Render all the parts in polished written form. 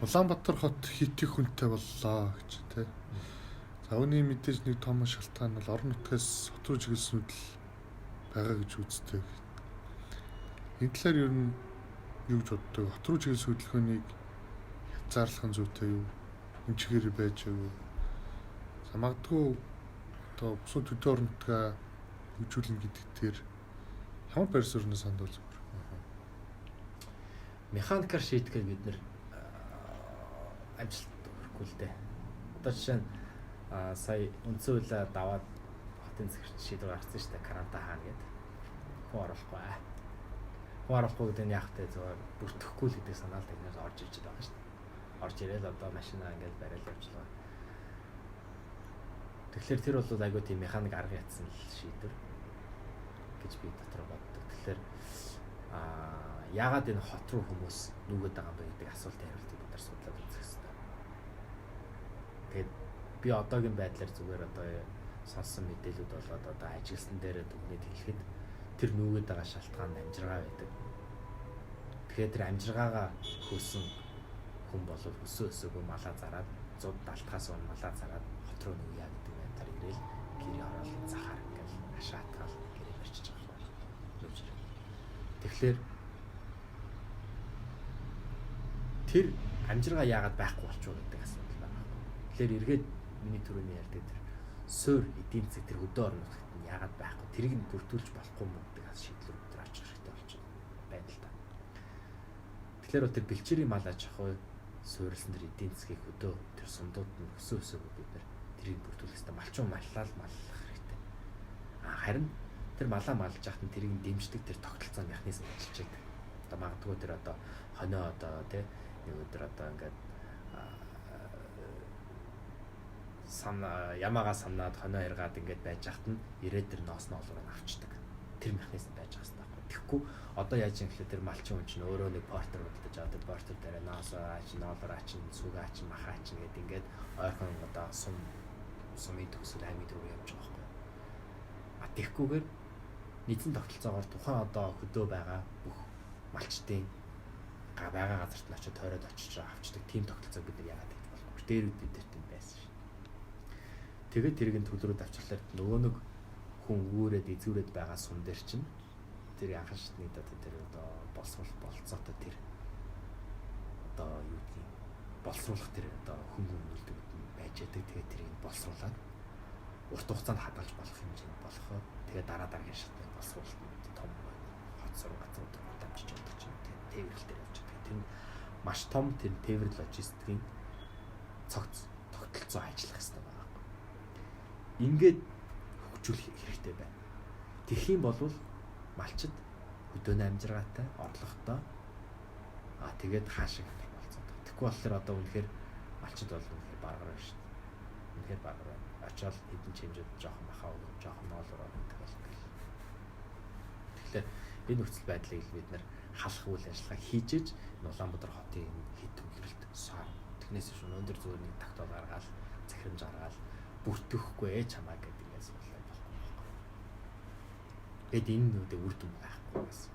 Улаанбаатар хот хит их хүнтэй боллоо гэж тий. За үүний мэдээж нэг том шалтгаан бол орон нутгаас хот руу чиглэснүүд л байгаа гэж үздэг. Энэ талаар ер нь юу гэж боддог? Хот руу чиглэс хөдөлгөөнийг хязгаарлах нь зүйтэй юу? Энэ чигээр байж юу? За магадгүй одоо бусад төдий орон нутгаа хөгжүүлнэ гэдэг дээр ямар барьс өрнө сандвал зүгээр. Механикаар шийдэхэд бид нэр ажилт өрөхгүй л дээ. Одоо жишээ нь сая үндсэн хуулиа даваад хотын захирч шийдвэр гаргасан шүү дээ. Каранта хаана гэдэг. Хуу оруулахгүй. Хуу оруулахгүй гэдэг нь яг тэ зөвөр бүртгэхгүй л гэдэг санаал тэгнээс орж иж байгаа шүү дээ. Орж ирээл одоо машинаа ингээд бариад явж байгаа. Тэгэхээр тэр бол айгүй тийм механик арга ятсан л шийдвэр гэж би дотор боддог. Тэгэхээр яагаад энэ хот руу хүмүүс нүгэд байгаа юм бэ гэдэг асуултын хариултыг бид нар судлаад үзэх хэрэгтэй. Тэгээд би одоогийн байдлаар зүгээр одоо сонссон мэдээлүүд болоод одоо ажилсан дээр дүгнээд хэлэхэд тэр нүгэд байгаа шалтгаан амжиргаа байдаг. Тэгэхээр тэр амжиргаагаа хөөсөн хүн бол өсөөгүй малаа зараад 170-аас он малаа зараад хот руу нүгье гэдэг байдлаар ирээл гэрээ ороод захаар ингээл хашаатгаал гэрээ барьчихж байгаа юм. Тэгэхээр тэр амжиргаа яагаад байхгүй болчихвол гэдэг асуудал байна. Тэгэхээр эргээд миний түрүүний ярьдаг тэр суур эдийн засаг тэр хөдөө орон нутгад нь яагаад байхгүй тэрийг нь бүрдүүлж болохгүй юм гэдэг шийдлүүд өдр очих хэрэгтэй болчихно байна л да. Тэгэхээр тэр бэлчээрийн мал аж ахуй суурилсан тэр эдийн засгийн хөдөө тэр сумдууд нь өсөөгүй бид нар тэрийг бүрдүүлэх хэрэгтэй. Малчуу маллал маллах хэрэгтэй. Харин тэр малаа малж яхад нь тэрийг дэмждэг тэр тогтолцоо механизм ажиллаж байдаг. Одоо магадгүй тэр одоо хоноо одоо тий нэг өдөр одоо ингээд ямаага санаад хоноо иргаад ингээд байж хат нь ирээд тэр ноосны олгыг авчдаг. Тэр механизм байж байгаа юм байна. Тэгэхгүй одоо яаж юм гэхэлээ тэр малчин хүн чинь өөрөө нэг портер удаж аваад портер дээр ноосоо аач, ноолор аач, сүг аач, мах аач гэдэг ингээд ойрхон одоо сумын төгсөл аймаг руу явж байгаа байхгүй. Тэгэхгүйгээр нийтийн тогтолцоогоор тухайн одоо хөдөө байгаа бүх малчдын байгаа газарт нь очиж тойроод очиж авчдаг тийм тогтолцоог бид нар яагаад хийх болов? Дээр бид нарт юм байсан шин. Тэгээд тэрийг нь төлрөөд авчлаар нөгөө нэг хүн үүрээд эзүүрээд байгаа сум дээр чинь тэр анхан шатны одоо тэр одоо болцоотой тэр одоо юу гэдэг боловсруулах тэр одоо хөнгөн үлддэг байж яадаг. Тэгээд тэрийг боловсруулаад урт хугацаанд хадгалж болох хэмжээнд болохоо тэгээд дараагийн шатны боловсруулалт том хот сургууль газрууд дамжиж явдаг чинь тээвэрлэл дээр явж байгаа. Тэр маш том тэр тээвэр логистикийн цогц тогтолцоо ажиллах хэрэгтэй байна. Ингээд хөгжүүлэх хэрэгтэй байна. Тэгэх юм бол малчид хөдөөний амжиргаатай орлоготой тэгээд хаашиг гэх болцоод. Тэгэхгүй болохоор одоо үнэхээр малчид бол үнэхээр баргаар байна шүү дээ. Үнэхээр баргаар байна. Ачаал хэдэн хэмжээд жоохон махаа өгөх, жоохон ноолороо гэдэг бол гэл. Тэгэхээр энэ нөхцөл байдлыг бид нэр халах үйл ажиллагаа хийж Улаанбаатар хотын хэд төвлөрөлт сар. Тэрнээс шүүн өндөр зүгээр нэг тагтал гаргаад захирамж гаргаад бүртгэхгүй чамаа гэдэг ингээс болоо болохгүй. Гэт энэ нүдэ үр дүн байхгүй гэсэн.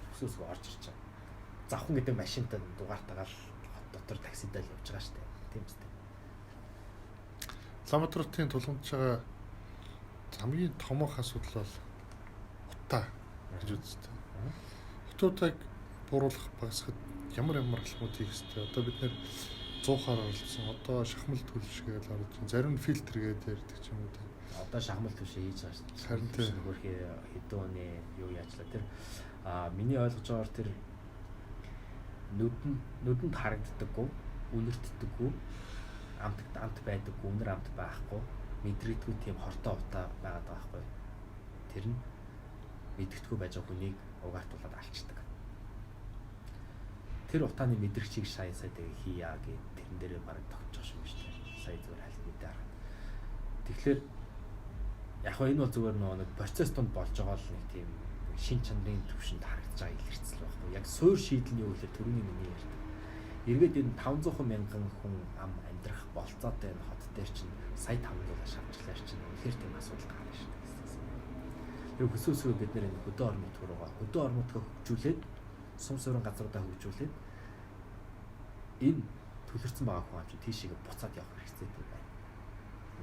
Өсөөсгөө орж ирж байгаа. Завхан гэдэг машинтай дугаартаагаал хот дотор таксидаа л явж байгаа штэ. Тийм үстэй. Улаанбаатарын тулгамдж байгаа хамгийн томоохон асуудал бол утаа гэж үздэг. Хотуудыг бууруулах багасгахад ямар алхмууд хийх ёстой. Одоо бид нэр 100-аар оролцсон. Одоо шахмал төлшгээл орж байна. Зарим нь фильтр гэдэг ярьдаг ч юм уу. Одоо шахмал төлшөө хийж байгаа шүү дээ. Харин тэр хөрхий хэдэн оны юу яачлаа тэр миний ойлгож байгаагаар тэр нүдэнд харагддаггүй, үнэртдэггүй, амт байдаггүй, үнэр амт байхгүй, мэдрэгдгүй тийм хортой утаа байгаад байгаа байхгүй. Тэр нь мэдгэдэггүй байж байгаа хүнийг угаартуулаад алчдаг. Тэр утааны мэдрэгчийг сая хийя гэд тэрэн дээрээ бараг тогтчих шүү дээ. Сая зүгээр аль мэдээ харах. Тэгэхээр яг энэ бол зүгээр нэг процесс донд болж байгаа л нэг тийм шин чанарын төвшөнд харагдаж байгаа илэрцэл байхгүй. Яг суур шийдэл нь юу вэ? Төрөний миний ярьдаг. Эргээд энэ 500 мянган хүн амьдрах болцоотой энэ хот дээр чинь сая 500 шавчлаар чинь үнэхээр тийм асуудал гарна шүү дээ. Тэр хөсөөсөө бид нэр энэ хөдөө орон нутг руугаа хөдөө орон нутгаа хөгжүүлээд сум суурин газруудаа хөгжүүлээд энэ төлөрсөн байгаа хүн чинь тийшээ буцаад явах хэрэгтэй байна.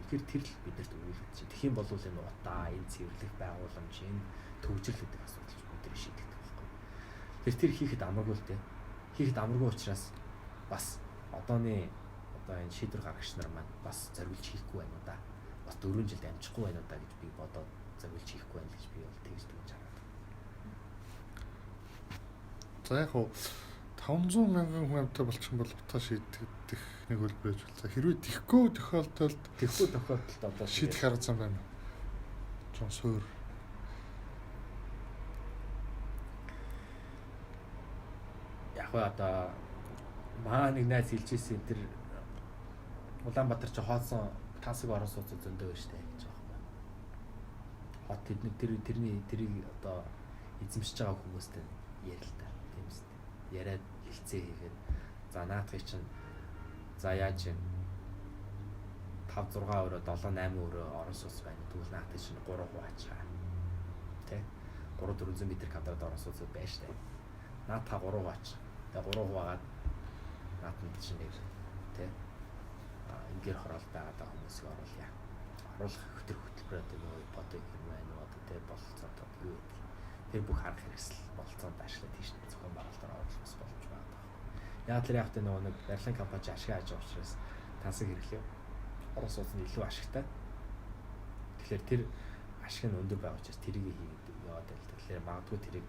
Тэгэхээр тэр л бидэрт өгүүлж чинь. Тэгэх юм бол энэ утаа, энэ цэвэрлэх байгууламж, энэ төвжирэл гэдэг асуудал ч бидний шийдэх байхгүй. Тэр хийхэд амаргүй л дээ. Хийхэд амаргүй учраас бас одоо энэ шийдвэр гаргагч нар маань бас зориулж хийхгүй байна уу да. Бас 4 жилд амжихгүй байна уу да гэж би бодоод зориулж хийхгүй байна гэж би бол тэгж дүнж хараад. За яг хуу 500 мянган хүн амтай болчих юм бол утаа шийдэх нэг хөлбөр байж болоо. Хэрвээ тэхгүй тохиолдолд одоо шийдэх арга зам байна уу? Жон суур. Яг одоо маа нэг найз хэлж ирсэн тэр Улаанбаатар ч хоосон тансаг орон сууц зөндөө байна штэ гэж байгаа юм. Хот тэрийг одоо эзэмшиж байгаа хүмүүстэй ярил та. Тийм үстэй. Яриад хэлцээ хийгээд за наадхыг чинь за яаж юм 5 6 өрөө 7 8 өрөө орон сууц байна. Тэгвэл наадхыг чинь 3 хуваачаа. Тэ? 3 400 м квадрат орон сууц байна штэ. Наадхаа 3 хуваачаа. Тэгээ 3 хуваагаад наадмын чинь нэг тэ ингээд хороол байгаад байгаа хүмүүсийг оруулъя. Оруулах хөтөлбөрөд нөгөө ипотек юм байна уу одоо тэ бололцоотой юу гэдэг. Тэр бүх арга хэрэгсэл бололцоонд ажиллаад тийш зохион байгуулалтаар оруулах боломж байгаа. Яг тэр явахтай нөгөө нэг барилгын компани ашиг хааж байгаа учраас тансаг хэрэглэв. Орон сууц нь илүү ашигтай. Тэгэхээр тэр ашиг нь өндөр байгаа учраас тэрийг хийгээд яваад байл. Тэгэхээр магадгүй тэрийг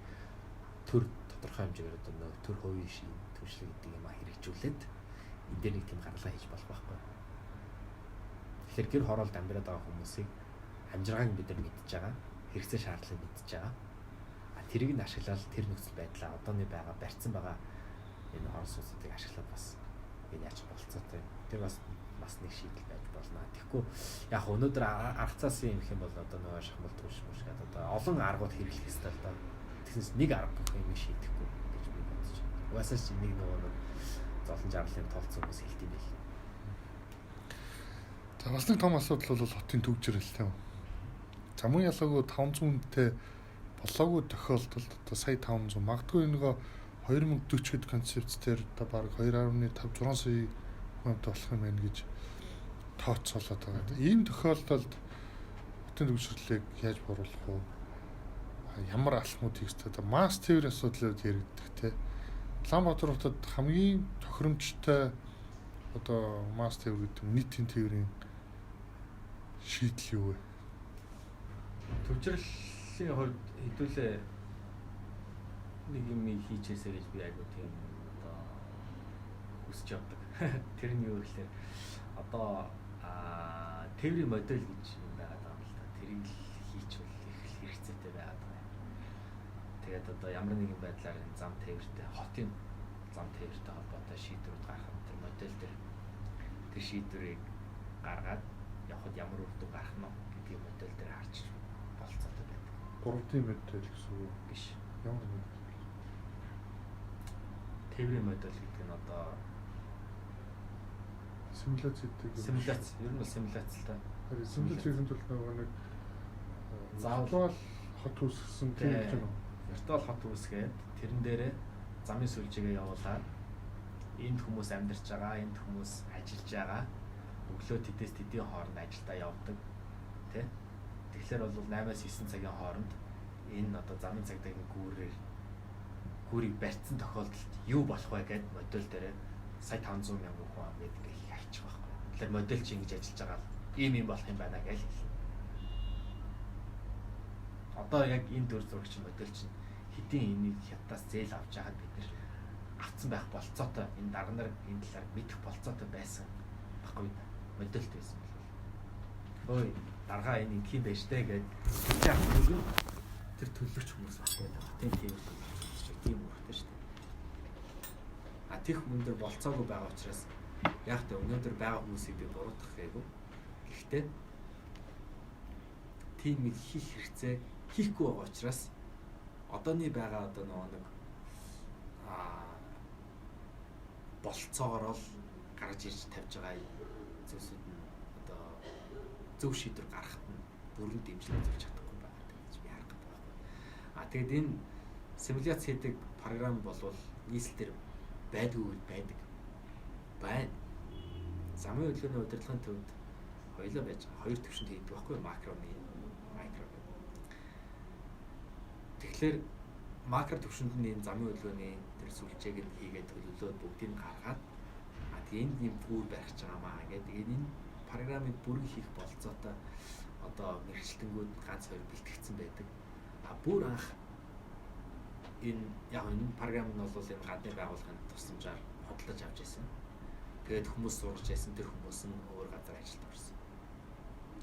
төр тодорхой хэмжээгээр одоо нөгөө төр хувийн шин төлөвшлэг гэдэг юм а хэрэгжүүлээд энэ дээр нэг тийм гаргалгаа хийж болох байхгүй. Тэгэхээр гэр хороолд амьдраад байгаа хүмүүсийг амжиргааг бид нар мэдж байгаа. Хэрэгцээ шаардлагыг мэдж байгаа. Тэрийг нь ашиглаад тэр нөхцөл байдлаа одооны байгаа барьсан байгаа энэ орон сууцыг ашиглаад бас энэ яаж болцоотой. Тэр бас нэг шийдэл байж болно. Тэгэхгүй яг өнөөдөр аргацаас юм их юм бол одоо нөгөө шахмал төвш гэдэг одоо олон аргууд хэрэглэх ёстой л доо. Тэгснээс нэг арга бүх юм шийдэхгүй гэж би бодож байна. Угаасаа чи нэг нөгөө золон жарлын толцсон хүмүүс хэлт юм байл. За бас нэг том асуудал бол хотын төвчрэл тийм үү. За мөн ялгаагүй 500 хүнтэй болоогүй тохиолдолд одоо сая 500 магадгүй нөгөө 2040 хэд концептээр одоо баг 2.5 6 сая хүнтэй болох юм байна гэж тооцоолоод байгаа. Ийм тохиолдолд хотын төвчрлийг яаж боруулах вэ? Ямар алхмууд хийх вэ? Одоо масс тээврийн асуудлууд яригддаг тийм. Улаанбаатар хотод хамгийн тохиромжтой одоо масс тээвэр гэдэг нийтийн тээврийн шийдэл юу вэ? Төвчрлийн хувьд хэдүүлээ нэг юм хийчихээсэй гэж би айгуу тийм одоо хүсэж явдаг. Тэр нь юу гэхээр одоо тээврийн модель гэж юм байгаа даа л да. Тэрийг хийчихвэл их хэрэгцээтэй байгаа даа. Тэгээд одоо ямар нэгэн байдлаар энэ зам тээвэртэй хотын зам тээвэртэй холбоотой шийдвэрүүд гаргах тэр модель тэр шийдвэрийг гаргаад явхад ямар үр дүн гарах нь гэдгийг модель дээр харж болцоотой байдаг. 3D модель гэсэн үг биш. Ямар нэг тээврийн модель гэдэг нь одоо симуляц гэдэг. Симуляц, ер нь бол симуляц л та. Тэгэхээр симуляц хийх тул нэг заавал хот үүсгэсэн тийм юм уу? Виртуал хот үүсгээд тэрэн дээрээ замын сүлжээгээ явуулаад энд хүмүүс амьдарч байгаа, энд хүмүүс ажиллаж байгаа. Өглөө тэдээс тэдийн хооронд ажилдаа явдаг. Тэ? Тэгэхээр бол 8-9 цагийн хооронд энэ одоо замын цагдаагийн гүүрийг барьсан тохиолдолд юу болох вэ гэд модель дээр сая 500 мянган хүн амд ингээ хайчих байхгүй. Тэгэхээр модель чинь ингэж ажиллаж байгаа ийм болох юм байна гэж хэлсэн. Одоо яг энэ төр зурагч модель чинь хэдийн энийг хятадаас зээл авч яагаад бид нэр авцсан байх болцоотой энэ дарга нар энэ талаар мэдэх болцоотой байсан баггүй модельт байсан бол ой дарга энэ ингийн байж тээ гэж яг тэр төлөвч хүмүүс баггүй тийм тийм үүрэгтэй шүү дээ. А тех мөндөр болцоогүй байгаа учраас яг тэ өнөөдөр байгаа хүмүүсийг би буруутгах гээгүй. Гэхдээ тийм нэг хийх хэрэгцээ хийхгүй байгаа учраас одооны байгаа одоо нэг болцоогоор л гаргаж ирж тавьж байгаа зүйлсүүд нь одоо зөв шийдвэр гаргахад нь бүрэн дэмжлэг үзүүлж чадахгүй байгаа гэж би харах гэдэг байна. Тэгэд энэ симуляц хийдэг програм болвол нийслэл дээр байдгүй байдаг. байна. Замын хөдөлгөөний удирдлагын төвд хоёулаа байж байгаа. Хоёр төвшөнд хийдэг байхгүй макроны микро. Тэгэхээр макро төвшөнд нь энэ замын хөдөлгөөний тэр сүлжээг нь хийгээд төлөвлөөд бүгдийг гаргаад энд юм бүр барих гэж байгаамаа гэдэг энэ програмыг бүрэн хийх болцоотой одоо мэрэгчлэнгүүд ганц хоёр бэлтгэгдсэн байдаг. Бүр анх энэ яг энэ програм нь бол энэ гадны байгууллагын тусламжаар хөтлөж авч ирсэн. Тэгээд хүмүүс сурч байсан тэр хүмүүс нь өөр газар ажилд орсон.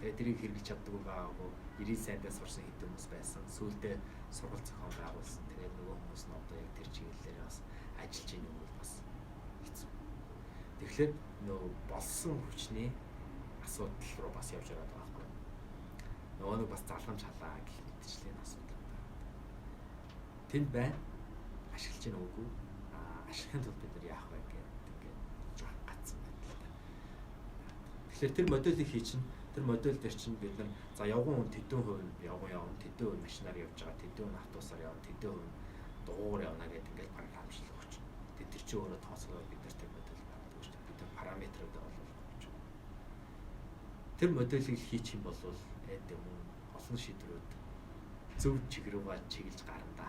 Тэгээд тэрийг хэрэглэж чаддаг байгаагүй 90 сайдаас сурсан хэдэн хүмүүс байсан. Сүүлдээ сургалт зохион байгуулсан. Тэгээд нөгөө хүмүүс нь одоо яг тэр чиглэлээр бас ажиллаж байгаа юм бол бас хэцүү. Тэгэхээр нөгөө болсон хүчний асуудал руу бас явж байгаа байхгүй. Нөгөө нэг бас залгамж халаа гэх мэтчлийн асуудал байна. Тэнд байна. Ашиглаж гэнэ үгүй. Ашиглахын тулд бид нар яах вэ гэдэг жоох гацсан байна л да. Тэгэхээр тэр модулийг хий чинь тэр модуль дээр чинь бид нар за явган хүн тэдэн хувь явна, тэдэн хувь машинаар явж байгаа, тэдэн хувь автобусаар явна, тэдэн хувь дугуур явна гэдэг ингээд програмчлал өгч. Тэр чинь өөрөө тооцоолоод бид нар тэр модуль гаргадаг шүү дээ. Бид нар параметрууд олуулж. Тэр модулийг хийчих юм бол юм олон шийдвэрүүд зөв чиглэлээр чиглэж гарна да.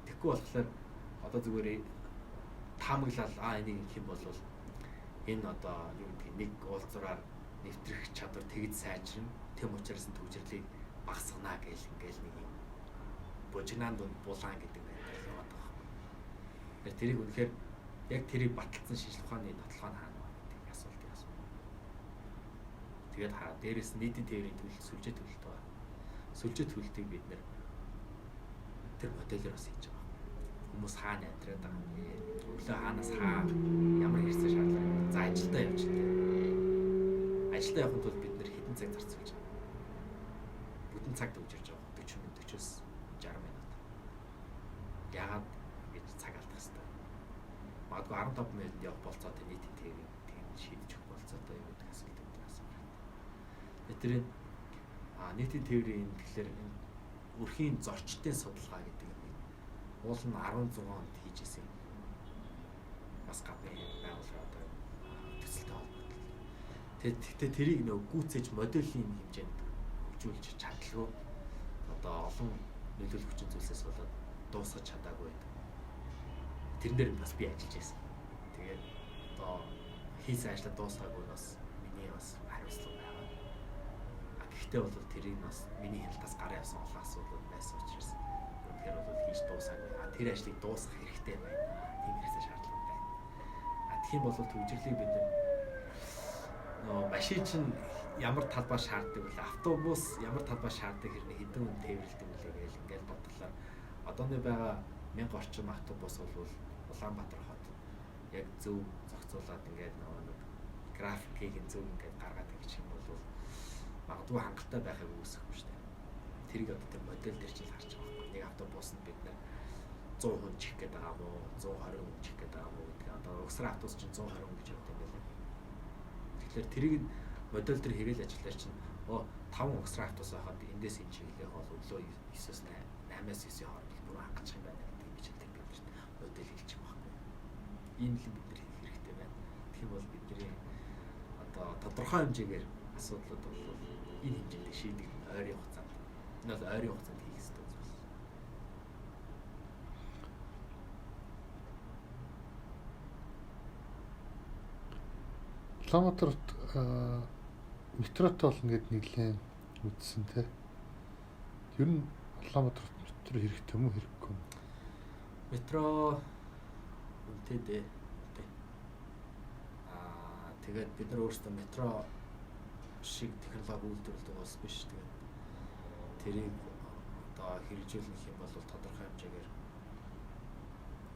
Тэгэхгүй болохоор одоо зүгээр таамаглал энийг хийх юм бол энэ одоо юу гэдгийг нэг уулзраар нэвтрэх чадвар тэгж сайжрна. Тэм учраас нь төвжирлийг багасгана гэл ингээл нэг юм бужигнаанд булаан гэдэг байдлаар яваад байгаа юм. Тэрийг үнэхээр яг тэрийг баталсан шинжилгээ ухааны нотлохоо хаана байна гэдэг асуултыг асуув. Тэгээд дээрээс нийтийн тээврийн төлөлт сүлжээ төлөлт байна. Сүлжээ төлөлтийг бид нэр тэр модельээр бас хийж байгаа. Хүмүүс хаана амьдраад байгаа юм бэ? Өглөө хаанаас ямар хэрэгцээ шаардлага юм. За ажилдаа явж дээ. Ажилдаа явахын тулд бид нэр хэдэн цаг зарцуулж байгаа. Бүтэн цаг төвжирж байгаа. 40 минут 40-с 60 минут. Яагаад гэж цаг алдах хэрэгтэй. Магадгүй 15 минутанд явах болцоотой нийтийн тээврийн тийм шийдэж өгөх болцоотой юм гэдэг асуулт өгдөг асуулт. Тэрийн нийтийн тээврийн тэгэхээр энэ өрхийн зорчтын судалгаа гэдэг юм. Уул нь 16 онд хийжсэн. Бас гадны байгууллагууд төсөлтэй холбоотой. Тэгээд тэрийг нөгөө гүйцээж моделийн хэмжээнд хөгжүүлж чадлаггүй. Одоо олон нөлөөлөх хүчин зүйлсээс болоод дуусгаж чадаагүй байдаг. Тэрэн дээр бас би ажиллаж байсан. Тэгээд одоо хийсэн ажлаа дуусгаагүй бас миний бас хариуцлага байгаа. Гэхдээ бол тэрийг бас миний хяналтаас гараа явсан олон асуудал байсан учраас үнэхээр бол хийж дуусгаагүй. Тэр ажлыг дуусгах хэрэгтэй байна. Тийм хэрэгцээ шаардлага байна. Тэгэх юм бол төвжирлийг бид машин чинь ямар талбай шаарддаг вэ? Автобус ямар талбай шаарддаг хэрнээ хэдэн хүн тээвэрлэдэг вэ гэж ингээд бодлоо. Одооны байгаа 1000 орчим автобус бол Улаанбаатар хот яг зөв зохицуулаад ингээд нэг графикийг зөв ингээд гаргаад ирэх юм бол магадгүй хангалттай байхыг үүсэхгүй шүү дээ. Тэрийг одоо тэр модель дээр ч харж байгаа байхгүй. Нэг автобусанд бид 100 хүн чих гээд байгаа мó 120 хүн чих гээд байгаа мó гэдэг. Одоо угсраа автобус чинь 120 хүн гэж явдаг юм байна. Тэгэхээр тэрийг модель дээр хийгээл ажиллаар чинь 5 угсраа автобус байхад эндээс энэ чиглэлээ хол өглөө 9-с 8-аас 9-ийн хооронд бүр хангах юм байна гэдэг бичлэг бид нарт модель хэлж байгаа байхгүй. Ийм л бид нар хийх хэрэгтэй байна. Тэгэх юм бол бидний одоо тодорхой хэмжээгээр асуудлууд бол энэ хэмжээнд шийдэх ойрын хугацаанд энэ бол ойрын хугацаанд хийх хэрэгтэй зүйл. Улаанбаатарт метротой болно гэд нэглэн үзсэн те. Ер нь Улаанбаатарт метро хэрэгтэй юм уу хэрэггүй юм? Метро үнэтэй дээ. Тэгээд бид нар өөрсдөө метро шиг технологи үйлдвэрлэдэг улс биш. Тэгээд тэрийг одоо хэрэгжүүлэх юм бол тодорхой хэмжээгээр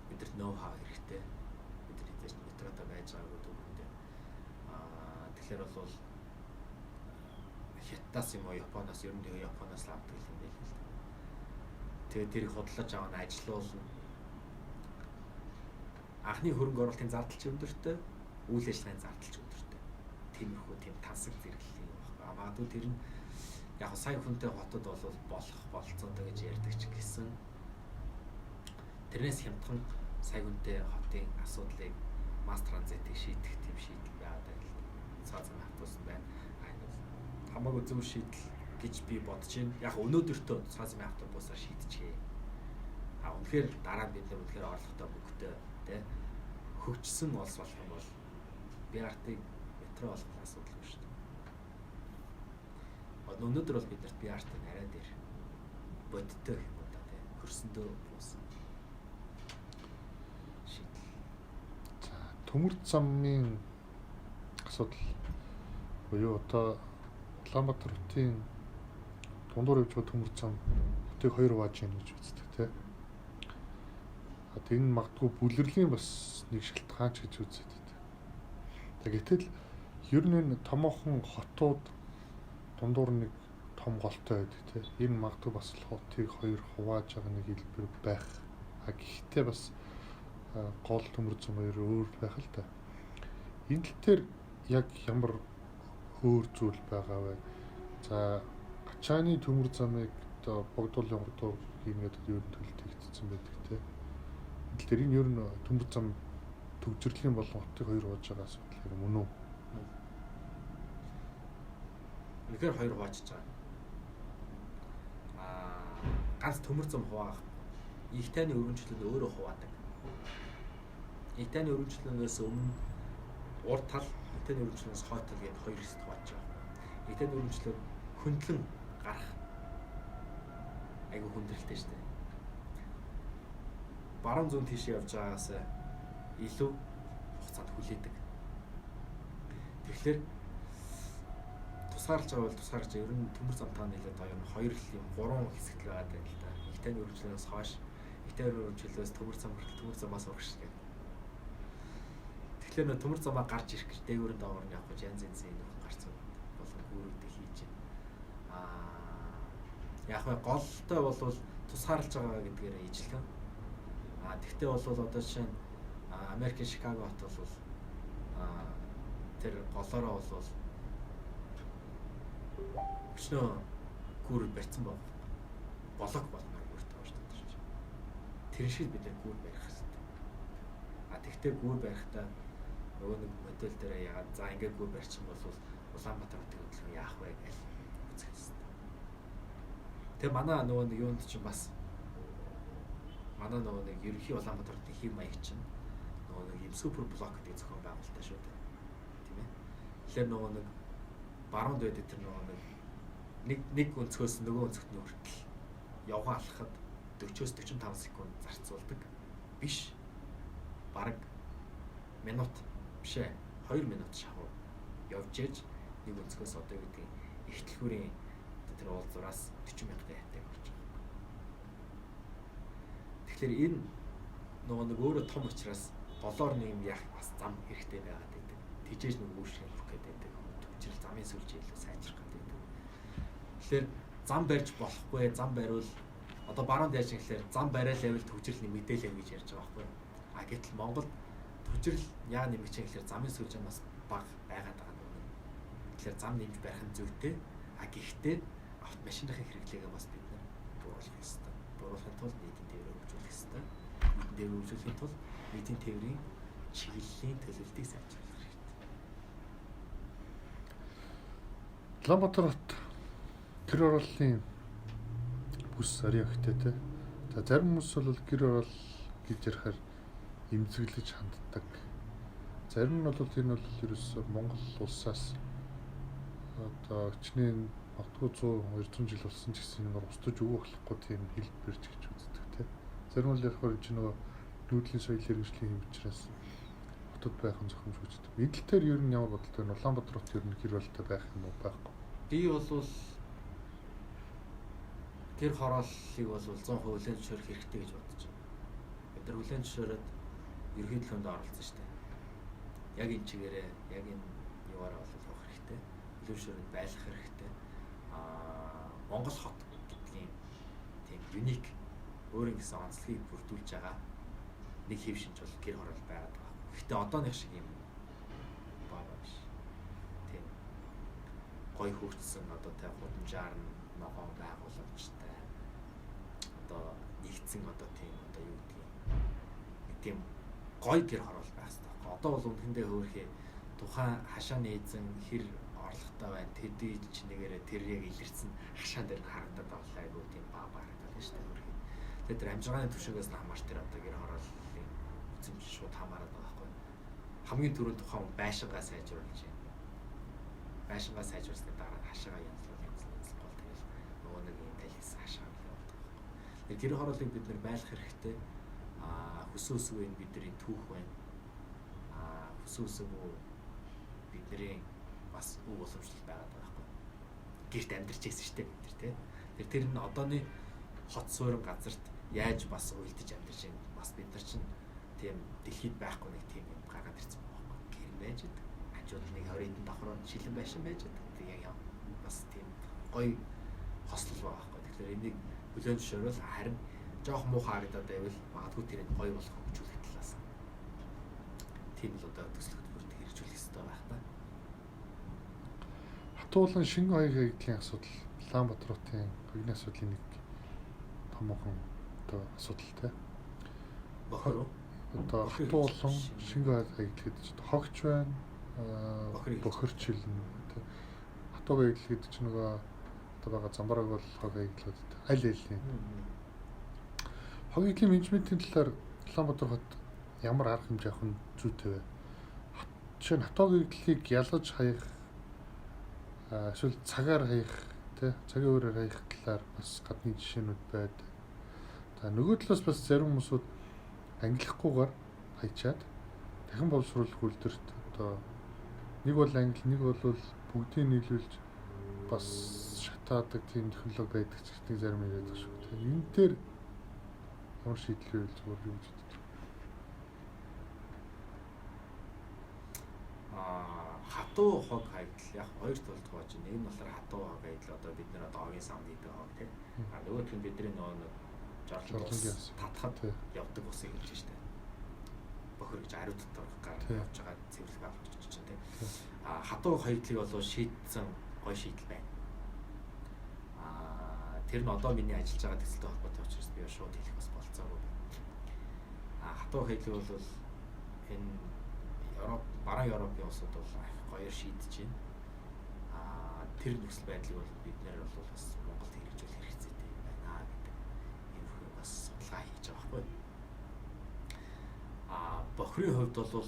бидэрт ноу хаа хэрэгтэй. Бид нар хэдэж метротой байж байгаагүй түүхэндээ. Тэгэхээр бол Хятадаас юм уу Японоос ер нь Японоос авдаг юм байл л. Тэгээд тэрийг хөдлөж авах нь ажилуулна. Анхны хөрөнгө оруулалтын зардал ч өндөртэй, үйл ажиллагааны зардал ч өндөртэй. Тиймэрхүү тийм тансаг зэрэглэл юм байна. Магадгүй тэр нь яг сая хүнтэй хотод бол болох болцоотой гэж ярьдаг ч гэсэн тэрнээс хямдхан сая хүнтэй хотын асуудлыг масс транзитыг шийдэх тийм шийдэл байгаад байна л да. Цаа замын автобус байна. Хамаагүй зөв шийдэл гэж би бодож байна. Яг өнөөдөртөө цаа замын автобусаар шийдчихье. Үнэхээр дараа нь бид нар үнэхээр орлоготой мөнгөтэй тий хөгжсөн улс болох юм бол BRT-г метро болгох асуудалгүй шүү дээ. Өнөөдөр бол биднэрт BRT арай дээр бодиттой гэх юм да тий хөрсөндөө буусан шийдэл. За төмөр замын асуудал буюу одоо Улаанбаатар хотын дундуур явж байгаа төмөр зам хотыг хоёр хувааж яана гэж үздэг тий. Энэ магадгүй бүлэрлийн бас нэг шалтгаан ч гэж үздэг. Гэтэл ер нь энэ томоохон хотууд дундуур нэг том голтой байдаг тийм. Энэ магадгүй бас хотыг хоёр хувааж байгаа нэг хэлбэр байх. Гэхдээ бас гол төмөр зам хоёр өөр байх л та. Энэ тал дээр яг ямар өөр зүйл байгаа вэ? За Гачааны төмөр замыг одоо богдуулын урдуур хийгээд ер нь төлөвлөгдсөн байдаг тийм. Энэ тал дээр энэ ер нь төмөр зам төвжирлийн болон хотыг хоёр хувааж байгаа асуудал юм уу? Үнэхээр хоёр хуваачиж байгаа. Ганц төмөр зам хуваах. Игтайны өргөнчлөнд өөрөө хуваадаг. Игтайны өргөнчлөнөөс өмнө урд тал, игтайны өргөнчлөнөөс хойд тал гээд хоёр хэсэгт хувааж байгаа. Игтайны өргөнчлөг хөндлөн гарах. Айгу хүндрэлтэй шүү дээ. Баруун зүүн тийш явж байгаагаас илүү хугацаанд хүлээдэг. Тэгэхээр тусгаарлаж байгаа бол тусгаарлаж ер нь төмөр замтаа нэлээд хоёр юм гурван хэсэгт л байгаа юм л да. Игтайны өргөнчлөөс хойш, игтайны өргөнчлөөс төмөр зам хүртэл төмөр замаас урагш гэх. Тэгэхээр нөө төмөр замаа гарч ирэх гэж дээгүүрэн доогоор нь явах гэж янз янзын нөх гарцсан болон гүрүүдээ хийж байна. Яг нь голтой бол тусгаарлаж байгаа гэдгээр ижилхэн. Тэгтээ бол одоо жишээ нь Америкийн Чикаго хот бол тэр голоороо бол өчнөө гүр барьсан баг. Болог болмоор гүртэй байна шүү дээ. Тэр шиг бид нэр гүр барих хэрэгтэй. Тэгтээ гүр барихтаа нөгөө нэг модель дээр яагаад за ингээд гүр барьчих бол Улаанбаатар хотын хөдөлгөөн яах вэ гэж үзэх хэрэгтэй. Тэгээ манай нөгөө нэг юунд чинь бас манай нөгөө нэг ерөнхий Улаанбаатар хотын хэв маяг чинь нөгөө нэг юм супер блок гэдэг зохион байгуулалтаа шүү дээ. Тийм ээ. Тэгэхээр нөгөө нэг баруунд байдаг тэр нөгөө нэг өнцгөөс нөгөө өнцгт нь хүртэл явгаа алхахад 40-45 секунд зарцуулдаг биш. Бараг минут биш ээ 2 минут шахуу явж ээж нэг өнцгөөс одоо гэдэг ихтлгүүрийн тэр уулзуураас 40,000 таяатай болж байгаа. Тэгэхээр энэ нөгөө нэг өөрөө том учраас голоор нэг юм яах бас зам хэрэгтэй байгаад байдаг. Тижээж нэг үүшгэн өгөх гэдэг. Төвчрэл замын сүлжээ илүү сайжрах гэдэг. Тэгэхээр зам барьж болохгүй, зам бариул одоо баруунд яаж гэхээр зам бариал байвал төвчрэл нэмэгдээл гэж ярьж байгаа байхгүй. Гэтэл Монголд төвчрэл яа нэмэгч гэхээр замын сүлжээ бас бага байгаад байгаа юм. Тэгэхээр зам нэмж барих нь зүйтэй. Гэхдээ автомашиныхын хэрэглээгээ бас бид нар бууруулах ёстой. Бууруулахын тулд нийтийн тээврийг хөгжүүлэх ёстой. Нийтийн тээврийг хөгжүүлэхийн тулд нийтийн тээврийн чиглэлийн төлөвлөлтийг сайжруулах хэрэгтэй. Улаанбаатар хот гэр орооллын бүс арийн өгтэй те. За зарим хүмүүс бол гэр ороол гэж ярихаар эмзэглэж ханддаг. Зарим нь бол энэ бол ерөөсөө Монгол улсаас одоо чиний магадгүй 100 200 жил болсон ч гэсэн нэг устж өгөх болохгүй тийм хэлбэрч гэж үздэг те. Зарим нь ярихаар чинь нөгөө нүүдлийн соёлын хэрэгжлийн юм учраас хотод байх нь зохимж үздэг. Энэ тал дээр ер нь ямар бодолтой вэ? Улаанбаатар хот ер нь гэр ороолтой байх юм уу байхгүй? Би бол гэр хорооллыг бол 100% хүлээн зөвшөөрөх хэрэгтэй гэж бодож байна. Бид нар хүлээн зөвшөөрөөд ерөнхий төлөвөнд оролцсон шүү дээ. Яг энэ чигээрээ яг энэ юугаар бол явах хэрэгтэй. Хүлээн зөвшөөрөнд байлгах хэрэгтэй. Монгол хот гэдгийн тийм юник өөрийн гэсэн онцлогийг бүрдүүлж байгаа нэг хэв шинж бол гэр хороол байгаад байгаа. Гэхдээ одооных шиг юм бага биш. Тийм гой хөгжсөн одоо тэ гудамжаар нь ногоон байгууламжтай. Одоо нэгдсэн одоо тийм одоо юу гэдгийг нэг тийм гоё гэр хороол байх хэрэгтэй. Одоо бол үнэндээ хөөрхий тухайн хашаа нээзэн хэр орлоготой байна. Тэдний чинээрээ тэр яг илэрсэн хашаа дээр харагдаад байгаа айгуу тийм баа харагдаад байна шүү дээ хөөрхий. Тэгээд тэр амжиргааны түвшингээс нь хамаарч тэр одоо гэр хорооллын үзэмж шууд хамаарат байгаа байхгүй. Хамгийн түрүүнд тухайн байшингаа сайжруулж байна. Байшингаа сайжруулсны дараа хашаага янзлуул гол тэгэл нөгөө нэг юм дэлгэсэн хашаа явуулдаг байхгүй. Тэгээд гэр хорооллыг бид нэр байлгах хэрэгтэй. Хүсэн үсгүй нь бидний түүх байна. Хүсэн үсгүй бидний бас үг боломжтой байгаад байгаа байхгүй. Гэрт амьдарч байсан шүү дээ бид нар тий. Тэр нь одооны хот суурин газарт яаж бас уйлдэж амьдарч байна. Бас бид нар чинь тийм дэлхийд байхгүй нэг тийм юм гаргаад ирсэн байхгүй. Гэр байж байдаг. Хажууд нэг 20 хэдэн давхраа шилэн байшин байж байдаг. Тэг яг бас тийм гоё хослол байгаа байхгүй. Тэгэхээр энийг хүлээн зөвшөөрөл харин жоох муухай харагдаад байвал магадгүй тэр нь гоё болох хөгжүүлэх талаас. Тийм л одоо төсөл хөтөлбөрт хэрэгжүүлэх хэрэгтэй байх та. Хатуулан шинэ оюун хаягдлын асуудал, Улаанбаатарын оюуны асуудлын нэг томоохон одоо асуудал те. Бохор. Одоо хатуулан шинэ оюун хаягдл гэдэг чинь хогч байна. Бохорч хэлнэ те. Хатуу хаягдл гэдэг чинь нөгөө одоо байгаа замбараг бол хог хаягдлууд аль аль нь. Хогийн менежментийн талаар Улаанбаатар хот ямар арга хэмжээ авах нь зүйтэй вэ? Жишээ нь хатуугийн хаягдлыг ялгаж хаях эсвэл цагаар хаях тий цагийн өөрөөр хаях талаар бас гадны жишээнүүд байдаг. За нөгөө талаас бас зарим хүмүүсүүд ангилахгүйгээр хайчаад дахин боловсруулах үйлдвэрт одоо нэг бол англи нэг бол бүгдийг нийлүүлж бас шатаадаг тийм технологи байдаг ч гэдэг зарим яриад байгаа шүү. Тэгээ энэ дээр ямар шийдэл байвал зүгээр юм гэж боддог. Хатуу хог хаягдл яг хоёр талд байгаа чинь нэг нь болохоор хатуу хог хаягдл одоо бид нэр одоо хогийн савнд хийдэг хог тийм. Нөгөөх нь бидний нөгөө жорлон татхад явдаг ус юм чинь шүү дээ. Бохор гэж ариу дотор гарч явж байгаа цэвэрлэг авч чинь тийм. Хатуу хаягдлыг бол шийдсэн гоё шийдэл байна. Тэр нь одоо миний ажиллаж байгаа төсөлтэй холбоотой учраас би шууд хэлэх бас болцоогүй байна. Хатуу хаягдлыг бол энэ Европ, баруун Европын улсууд бол гоёор шийдэж байна. Тэр нөхцөл байдлыг бол бид нэр бол бас Монголд хэрэгжүүлэх хэрэгцээтэй байна гэдэг юм хөө бас судалгаа хийж байгаа байхгүй. Бохрын хувьд бол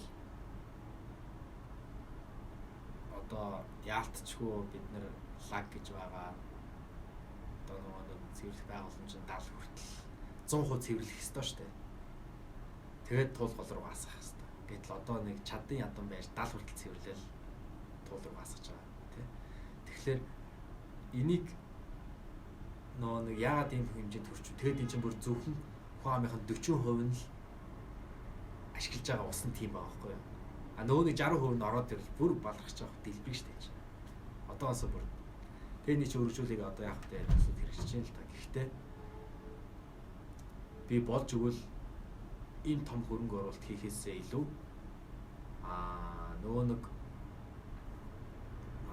одоо яалтчгүй бид нэр лаг гэж байгаа. Одоо нэг цэвэрлэх байгууламжийн 70 хүртэл 100% цэвэрлэх ёстой шүү дээ. Тэгээд туул гол руу гасах ёстой. Гэтэл одоо нэг чадан ядан байж 70 хүртэл цэвэрлэл туул руу гасгаж байгаа тий. Тэгэхээр энийг нэг яагаад ийм хэмжээнд төрчих. Тэгээд энэ чинь бүр зөвхөн хүн амынхын 40% нь л ашиглаж байгаа усан тийм байгаа байхгүй юу. Нөгөө нэг 60% нь ороод ирэл бүр балархаж байгаа дэлбэг шүү дээ. Одоос бүр тэний чи өргөжүүлийг одоо яах вэ төсөв хэрэгжиж байна л та. Гэхдээ би болж өгвөл ийм том хөрөнгө оруулалт хийхээсээ илүү нөгөө нэг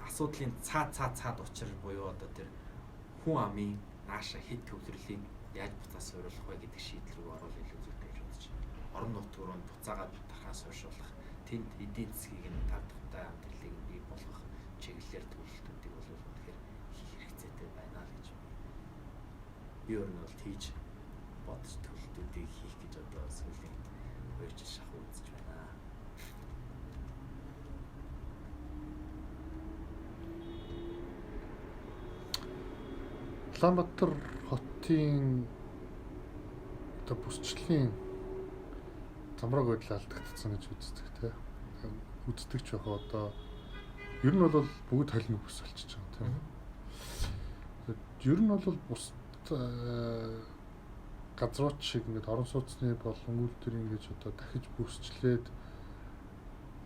асуудлын цаад учир буюу одоо тэр хүн амын нааша хэд төвлөрлийг яаж буцаас суйруулах вэ гэдэг шийдэл рүү орвол илүү зүйтэй гэж бодож байна. Орон нутгаар нь буцаагаад тархаас суйшруулах, тэнд эдийн засгийг нь тавтахтай амьдралыг бий болгох чиглэлээр төлөвлөлтүүдийг бол үнэхээр хийх хэрэгцээтэй байна л гэж би өөр нь бол тийж бодож төлөвлөлтүүдийг хийх гэж одоо сүүлийн 2 жил шахуу үзэж байна. Улаанбаатар хотын одоо бүсчлийн замраг байдал алдагдсан гэж үздэг тийм. Үздэг ч яг одоо ер нь бол бүгд холимог бүс болчихж байгаа тийм. Ер нь бол бус газрууд шиг ингээд орон сууцны болон үйлдвэр ингэж одоо дахиж бүсчлээд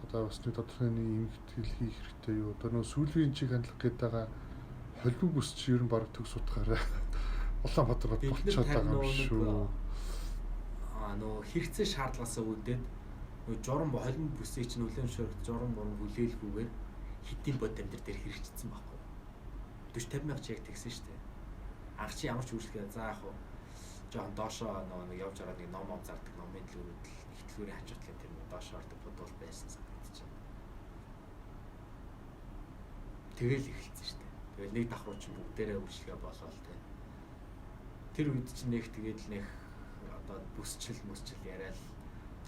одоо бас нэг тодорхой нэг эмгэгтэл хийх хэрэгтэй юу. Одоо нөө сүүлийн чиг хандлах гээд байгаа холимог бүс чи ер нь баг төгс утгаараа Улаанбаатар болчиход байгаа юм шүү. Нөө хэрэгцээ шаардлагаасаа үүдээд нөө журам холимог бүсийг чинь нөлөөлөн шөрөх журам борон хүлээлгүйгээр хэдийн бод амьдрал дээр хэрэгжчихсэн байхгүй. 40-50 мянга ч яг тэгсэн шүү дээ. Анх чи ямар ч үйлчлэгээ за яг жоон доошоо нэг явж ороод нэг ном зардаг номын дэлгүүрүүд л их дэлгүүрийн хажуудлын тэр нэг доошоо ордог бодвол байсан санагдаж байна. Тэгэл эхэлсэн шүү дээ. Тэгэл нэг давхруу чинь бүгдээрээ үйлчлэгээ болоод тэр үед чинь нэг тэгээд нэг одоо бүсчил яриад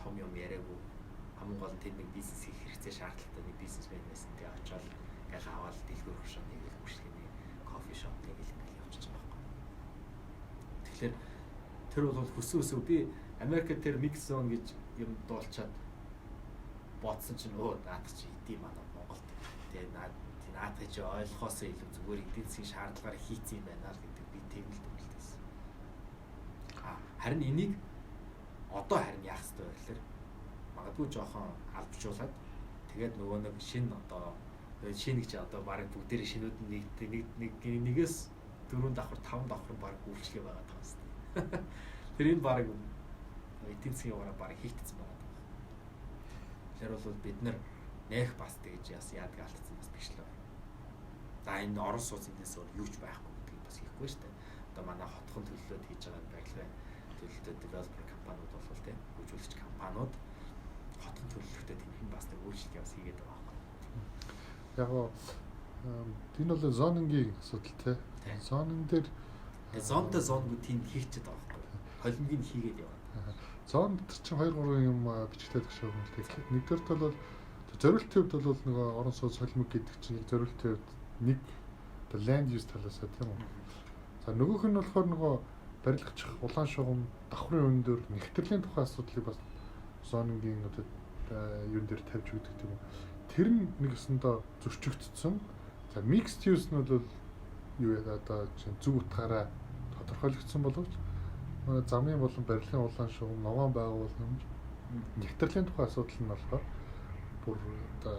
том юм яриаггүй хамгийн гол нь тэр нэг бизнес хийх хэрэгцээ шаардлагатай нэг бизнесмен байсан. Тэгээ очоод ингээл аваад дэлгүүр хөшөө нэг үйлчлэгээний кофе шоп нэг ингээл явчихж байгаа байхгүй. Тэгэхээр тэр бол хүсээ би Америкт тэр mix zone гэж юм дуулчаад бодсон чинь наадах чи идэм манай Монголд. Тэгээ наадах чи ойлгохоос илүү зүгээр эдийн засгийн шаардлагаар хийцэн юм байна л гэдэг би тэгвэл төгөлдөөсөн. Харин энийг одоо харин яах ёстой вэ гэхээр магадгүй жоохон албажуулаад тэгээд нөгөө нэг шинэ одоо шинэ гэж одоо баг бүгдээрээ шинүүд нэгээс 4 давхар 5 давхар баг үйлчлэгээ байгаа таа хэвээр. Тэр энэ баг эдийн засгийн яваараа баг хийгдсэн байгаа. Тэгэхээр бол бид нэх бас тэгж яадаг алдсан бас биш л байна. За энэ орон сууцнаас өөр юу ч байхгүй гэдгийг бас хийхгүй шүү дээ. Одоо манай хотхон төлөвлөлт хийж байгаа байглаа төлөвлөлтөд developer компаниуд бол тийм хөгжүүлэгч компаниуд хотын төлөвлөлтөд тэмхэн бас нэг үйлчлэгээ бас хийгээд байгаа байхгүй. Яг энэ бол зонингийн асуудал тийм. Зонин дээр зонтой зонгууд тийм хийчихэд байгаа байхгүй. Холимгийг хийгээд яваа. Зон дээр чинь 2-3 юм бичигдээд байгаа шүү дээ. Нэгдүгээрт бол зориултын хувьд бол нөгөө орон сууц холимог гэдэг чинь зориултын хувьд нэг land use талаас тийм үү. За нөгөөх нь болохоор нөгөө барилгачих улаан шугам давхрын өндөр нэгтгэлийн тухай асуудлыг бас зонингийн одоо юун дээр тавьж өгдөг тийм үү. Тэр нь нэгэсэндээ зөрчигдсөн. За mixed use нь бол юу яа одоо зөв утгаараа тодорхойлогдсон боловч замын болон барилгын улаан шугам ногоон байгууллагын нэгтгэлийн тухай асуудал нь болохоор бүр одоо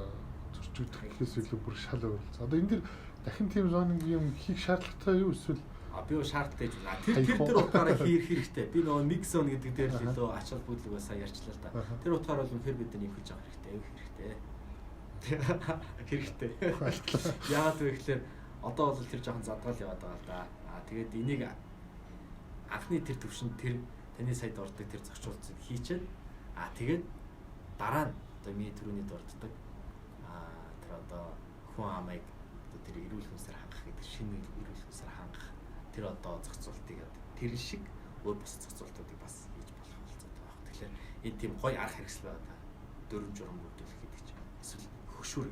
зөрчигдөх гэхээс илүү бүр шал өөрлөсөн. Одоо энэ дэр дахин тийм зонинг юм хийх шаардлагатай юу эсвэл би юу шаардлагатай гэж байна. Тэр утгаараа хийх хэрэгтэй. Би нөгөө mix zone гэдэг дээр л илүү ач холбогдлогоо сайн ярьчлаа л да. Тэр утгаараа бол үнэхээр бид нэг хийж авах хэрэгтэй. Хэрэгтэй. Яагаад вэ гэхээр одоо бол тэр жоохон задгаал яваад байгаа л да. Тэгээд энийг анхны тэр төвшөнд тэр таны сая дурддаг тэр зохицуултыг хийчихэд тэгээд дараа нь одоо миний төрөний дурддаг тэр одоо хүн амыг одоо тэр эрүүл хүнсээр хангах гэдэг шинэ эрүүл хүнсээр хангах тэр одоо зохицуултыг тэр шиг өөр бус зохицуултуудыг бас хийж болох болцоод байгаа. Тэгэхээр энэ тийм гоё арга хэрэгсэл байгаа. Дөрвөн журам бүрдүүлэх гэдэг чинь эсвэл хөшүүр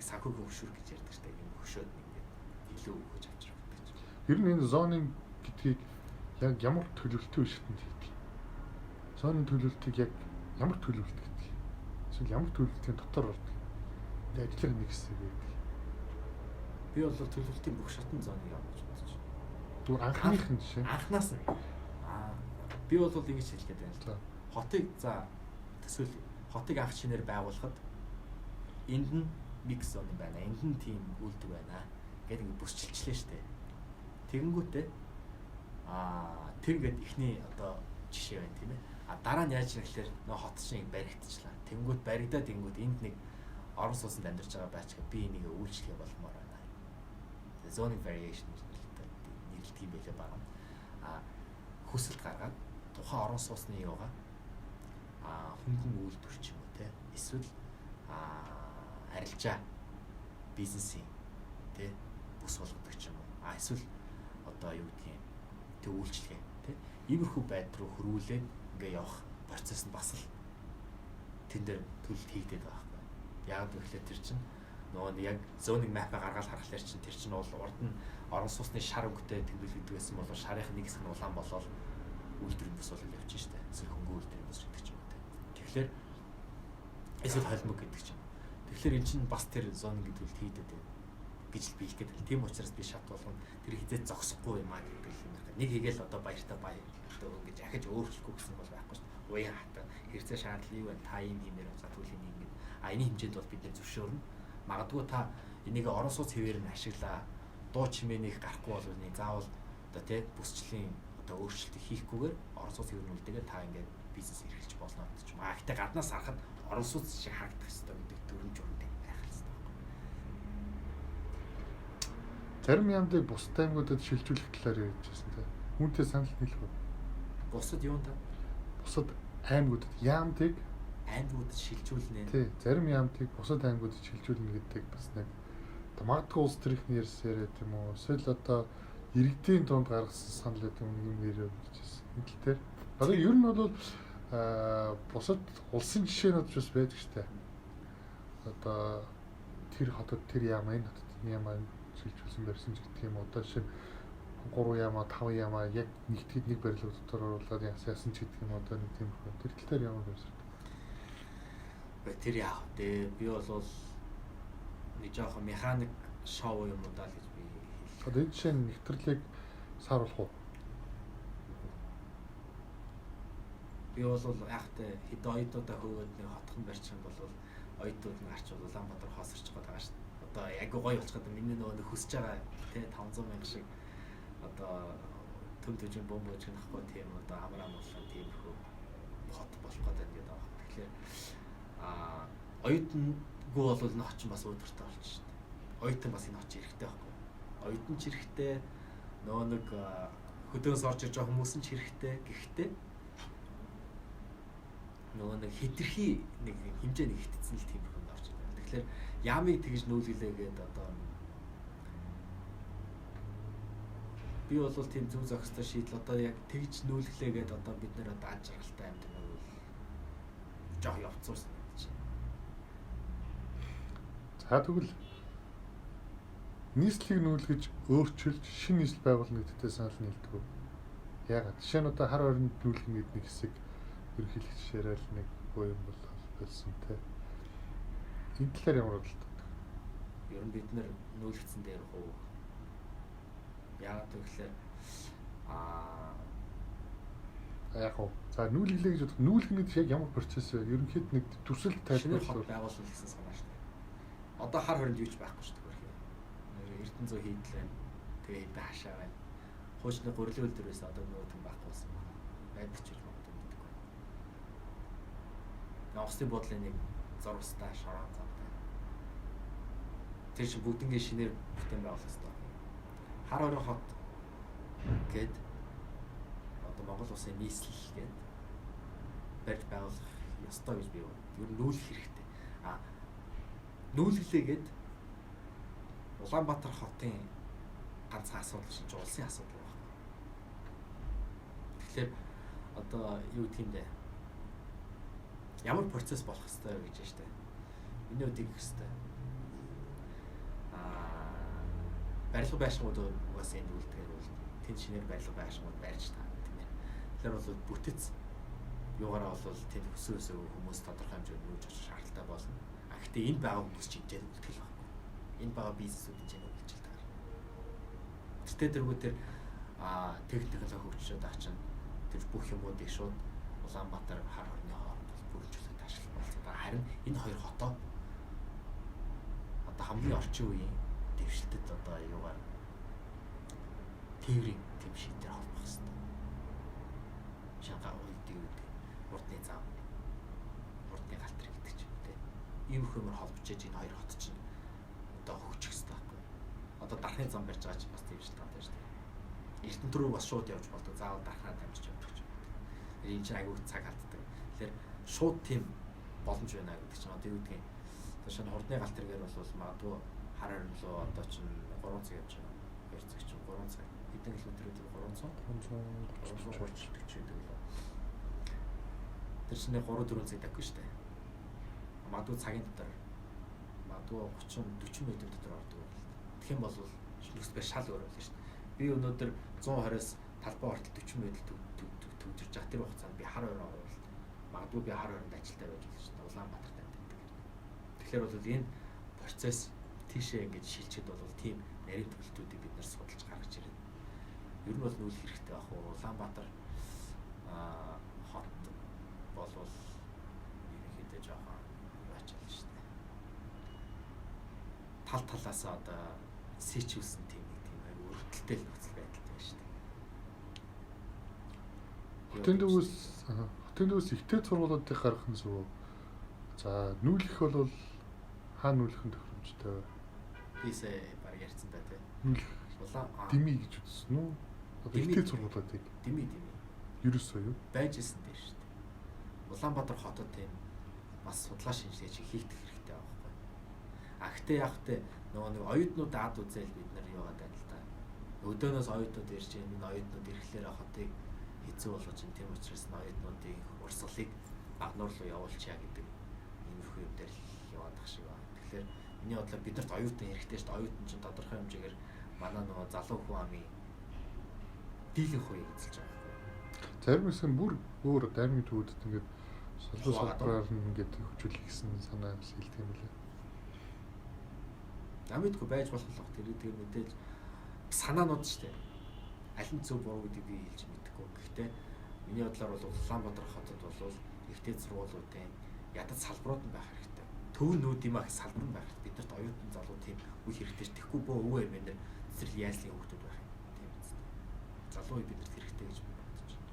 санхүүгийн хөшүүр гэж ярьдаг шүү дээ. Энэ хөшөөд ингээд илүү өгөж авчрах гэдэг чинь. Ер нь энэ зонинг гэдгийг яг ямар төлөвлөлтийн шатнд хийдэг. Зонын төлөвлөлтийг яг ямар төлөвлөлт гэдэг. Эсвэл ямар төлөвлөлтийн дотор ордог. Тэгээ ажлын нэг хэсэг байдаг. Би бол төлөвлөлтийн бүх шатны зоныг явуулж бодож байна. Түр анхных нь жишээ. Анхнаас нь. Би бол ингэж хэлгээд байна. Хотыг за төсөөл хотыг анх шинээр байгуулахад энд нь mix zone байна. Энд нь тийм үлдэг байна. Гэдэг ингэ бүсчилчлээ шүү дээ. Тэгэнгүүтээ тэр ингээд ихний одоо жишээ байна тийм ээ. Дараа нь яаж ирэхлээр нөө хот чинь баригдчихлаа. Тэнгүүд баригдаад тэнгүүд энд нэг орон сууцнд амьдарч байгаа байцгаа би энийг үйлчлэгээ болмоор байна. Zoning variation нэрлэдэг юм байлаа баг. Хүсэлт гаргаад тухайн орон сууцны юугаа хөнгөн үйлдвэр ч юм уу те эсвэл арилжаа бизнесийн те бүс болгодог ч юм уу. Эсвэл одоо юу гэдгийг тэг үйлчлэгээ тий иймэрхүү байдал руу хөрвүүлээд ингээ явах процесс нь бас л тэн дээр төлөлт хийгдээд байгаа байхгүй. Яг гэвэл тэр чинь нөгөө яг зоник мапа гаргаад харахлаар чинь тэр чинь бол урд нь орон сууцны шар өнгөтэй тэмдэглэл гэдэг байсан бол шарын нэг хэсэг нь улаан болоод үйлдвэрийн бүс болол явж штэ. Эсвэл хөнгөн үйлдвэрийн бүс гэдэг ч юм уу тий. Тэгэхээр эсвэл холимог гэдэг ч юм. Тэгэхээр эн чинь бас тэр зоник гэдэг төлөлт хийгдээд байна гэж би хэлэх гэдэг. Тийм учраас би шат болгоно тэр хизээ зогсохгүй юм аа гэдэг юм. Нэг хийгээл одоо баяртай баяр одоо ингэж ахиж өөрчлөхгүй гэсэн бол байхгүй шүү дээ. Уян хатаа хэрэгцээ шаардлага юу вэ? Та ийм хэмээр за түүлийн юм гээд энэ хэмжээнд бол бид нэр зөвшөөрнө. Магадгүй та энийг орон сууц хэвээр нь ашиглаа. Дуу чимээнийг гарахгүй бол нэг заавал одоо тий бүсчлийн одоо өөрчлөлт хийхгүйгээр орон сууц хэвээр нь үлдээгээд та ингээд бизнес эрхэлж болно гэдэг ч юм. Гэхдээ гаднаас харахад орон сууц шиг харагдах хэрэгтэй гэдэг дөрвөн журам байх хэрэгтэй. Зарим яамдыг бусдад аймагуудад шилжүүлэх талаар ярьж байсан тийм. Үүнтэй санал нийлэх үү? Бусад юу та? Бусад аймагуудад яамтыг Шилжүүлнэ. тий, зарим яамтыг бусад аймагуудад шилжүүлнэ гэдэг бас нэг одоо магадгүй улс төрийн ярьсаар юм уу? Эсвэл одоо иргэдийн дунд гаргасан санал гэдэг юм нэрээр бичсэн. Энэ тал дээр одоо ер нь бол бусад улсын жишээнүүд ч бас байдаг штэ. Одоо тэр хотод тэр яамаа энэ хотод энэ яамаа шилжүүлсэн барьсан ч гэдэг юм. Одоо жишээ 3 яамаа 5 яамаа яг нэгтгэд нэг барилга дотор оруулаад яасан ч гэдэг юм. Одоо нэг тийм хөө тэр тал дээр ямар байсан. Тэр яах вэ? Би бол нэг жоохон механик шоу юм уу даа гэж би хэлээ. Одоо энэ жишээ нь нэвтрэлийг сааруулах уу? Би бол яахтай хэд оюутуудаа хөвөөд нэг хотхон барьчих юм бол оюутууд нь гарч Улаанбаатар хоосорч байгаа шүү дээ. Одоо яг гоё болчиход миний нөгөө хүсэж байгаа тий 500 мянга шиг одоо төв төжин бомбож гэнэхгүй тийм одоо амраа муулсан тийм хөө хот болох гэдэг юм даа. Тэгэхээр оюутнгүй бол энэ очин бас өөдөртэй болчих шүү дээ. Оюутан бас энэ очин хэрэгтэй байхгүй. Оюутан ч хэрэгтэй нөгөө нэг хөдөөс орж ирж байгаа хүмүүс нь ч хэрэгтэй. Гэхдээ нөгөө нэг хитрхи нэг хэмжээний хитцсэн л тийм хүнд орж байна. Тэгэхээр ямыг тэгж нүүлгэлээгээд одоо би бол тийм зөв зохистой шийдэл одоо яг тэгж нүүлгэлээгээд одоо бид нэр одоо аж аргалтай амьд нэг бол жоох явцсан гэж. За тэгвэл нийслэлийг нүүлгэж өөрчилж шинэ нийслэл байгуулна гэдэгтэй санал нийлдэг үү? Яагаад? Жишээ нь одоо хар хоринд нүүлгэн гэдэг нэг хэсэг ерөнхийлөгч ширэл нэг боо юм бол болсон те. Энэ талаар ямар бодлоо? Ер нь бид нэр нүүлгцэн дээр хөө. Яагаад гэвэл яг уу. За нүүлгэлээ гэж бодох. Нүүлгэнэд яг ямар процесс вэ? Ерөнхийд нэг төсөл тайлбарлах байгуулсан гэсэн санаа шүү дээ. Одоо хар хоринд юу ч байхгүй шүү дээ. Эрдэнэ 100 хийдлээ. Тэгээ хэдэн хашаа байна. Хуучны гурилын үйл дээрээс одоо нөгөө юм байхгүй болсон байна. Байдаг ч юм уу гэдэг. Новсны бодлын нэг зурвастай шорон замтай. Тэр чинь бүгднгийн шинээр бүтээн байгуулсан шүү дээ. Хар хорин хот гээд одоо Монгол улсын нийслэл гээд барьж байгуулах ёстой гэж би юу. Ер нь нүүлэх хэрэгтэй. Нүүлгэлээгээд Улаанбаатар хотын ганцхан асуудал чинь улсын асуудал байна. Тэгэхээр одоо юу гэх юм бэ? Ямар процесс болох ёстой гэж байна шүү дээ. Миний үдийг гэх ёстой. Барилга байшингууд угаасаа энд үлдгээр бол тэнд шинээр барилга байшингууд барьж таа тийм ээ. Тэгэхээр бол бүтэц юугаараа бол тэнд өсөөсөө хүмүүс тодорхой хэмжээнд нүүж очиж шаардлагатай болно. Гэхдээ энд байгаа хүмүүс чинь хэмжээнд үлдэх байхгүй. Энд байгаа бизнесүүд хэмжээнд үлдэж байгаа. Тэртээ дэргүү тэр техникийн хөгжөөд ачна тэр бүх юмуудыг шууд Улаанбаатар хар хорны хооронд бүржүүлээд ашиглах болсон. Харин энэ хоёр хотоо одоо хамгийн орчин үеийн дэвшилтэд одоо юугаар тээврийн тэм шийдээр холбох хэрэгтэй. Шанхай улдын үед урдны зам, урдны галтрын гэдэг ч юм те. Ийм хүмүүс холбож иж энэ хоёр хот чинь одоо хөгжих хэрэгтэй байхгүй. Одоо дархны зам барьж байгаа чинь бас тийм шилдэг байна шүү дээ. Эрдэнэ рүү бас шууд явж болдог. Заавал дархнаа дамжиж явдаг ч юм. Энэ чинь аягүй цаг алддаг. Тэгэхээр шууд тийм боломж байна гэдэг чинь одоо юу гэдгийг тэгэхээр хурдны галтргээр бол магадгүй хараар нь лөө одоо чинь 3 цаг явж байгаа. 2 цаг чинь 3 цаг. Хэдэн километр үү 330 гэдэг лөө. Тэр чинь 3-4 цаг таггүй шүү дээ. Магадгүй цагийн дотор магадгүй 30-40 минутын дотор ордог. Тэгэх юм бол нөхцөл шал өөр болно шүү дээ. Би өнөөдөр 120-аас талбай хүртэл 40 минут төвжирж байгаа тэр хугацаанд би хар орон орвол магадгүй би хар оронд ажилтаа байж болно шүү дээ. Улаанбаатарт амьдардаг. Тэгэхээр бол энэ процесс тийшээ ингэж шилжихэд бол тийм нарийн төлөлтүүдийг бид нар судалж гаргаж ирнэ. Ер нь бол нүүл хэрэгтэй ах уу Улаанбаатар хот болвол ерөнхийдөө жоохон яачаал шүү дээ. Тал талаасаа одоо сэчүүлсэн тийм өргөдөлтэй л нөхцөл байдал байна шүү дээ. Хотын дүүс ихтэй сургуулиудыг гаргах нь зөв. За нүүлэх бол хаа нүүлэх нь тохиромжтой вэ? Бисээ баг ярьсан да тий. Нүүлэх дими гэж үзсэн үү? Одоо ихтэй сургуулиудыг дими. Ерөөсөө юу? Байж исэн дээр шүү дээ. Улаанбаатар хотод тийм бас судлаа шинжилгээ хийх хэрэгтэй байгаа байхгүй. А гэхдээ яг хөтэ нөгөө нэг оюутнууд ад үзэл бид нар юугаад байна л да. Өдөөнөөс оюутнууд ирж байгаа энэ оюутнууд ирэхлээр хотыг хэцүү болгож байна. Тийм учраас оюутнуудын урсгалыг агнуур руу явуулчихъя гэдэг иймэрхүү юм дээр яваад тах шиг байна. Тэгэхээр миний бодлоор бидэрт оюутан хэрэгтэй шүү дээ. Оюутан чинь тодорхой хэмжээгээр манай нөгөө залуу хүн амын дийлэнх хувийг эзэлж байгаа байхгүй. Зарим хэсэг нь бүр өөр даймын төвөдөд ингээд солбос салбараар нь ингээд хөгжүүлэх гэсэн санаа хэлдэг юм лээ. Намайдгүй байж болох л тэр мэдээж санаанууд шүү дээ. Аль нь зөв буруу гэдгийг би хэлж мэдэхгүй. Гэхдээ миний бодлоор бол Улаанбаатар хотод бол ихтэй сургуулиудын ядаж салбарууд нь байх хэрэгтэй. Төв нүүд юм ах салбар нь байх хэрэгтэй. Бидэрт оюутан залуу тийм үе хэрэгтэй. Тэгэхгүй бөө өвөө эмээ нэр цэцэрлэг яслын хүүхдүүд байх юм. Тийм үстэй. Залуу үе бидэрт хэрэгтэй гэж бодож байна.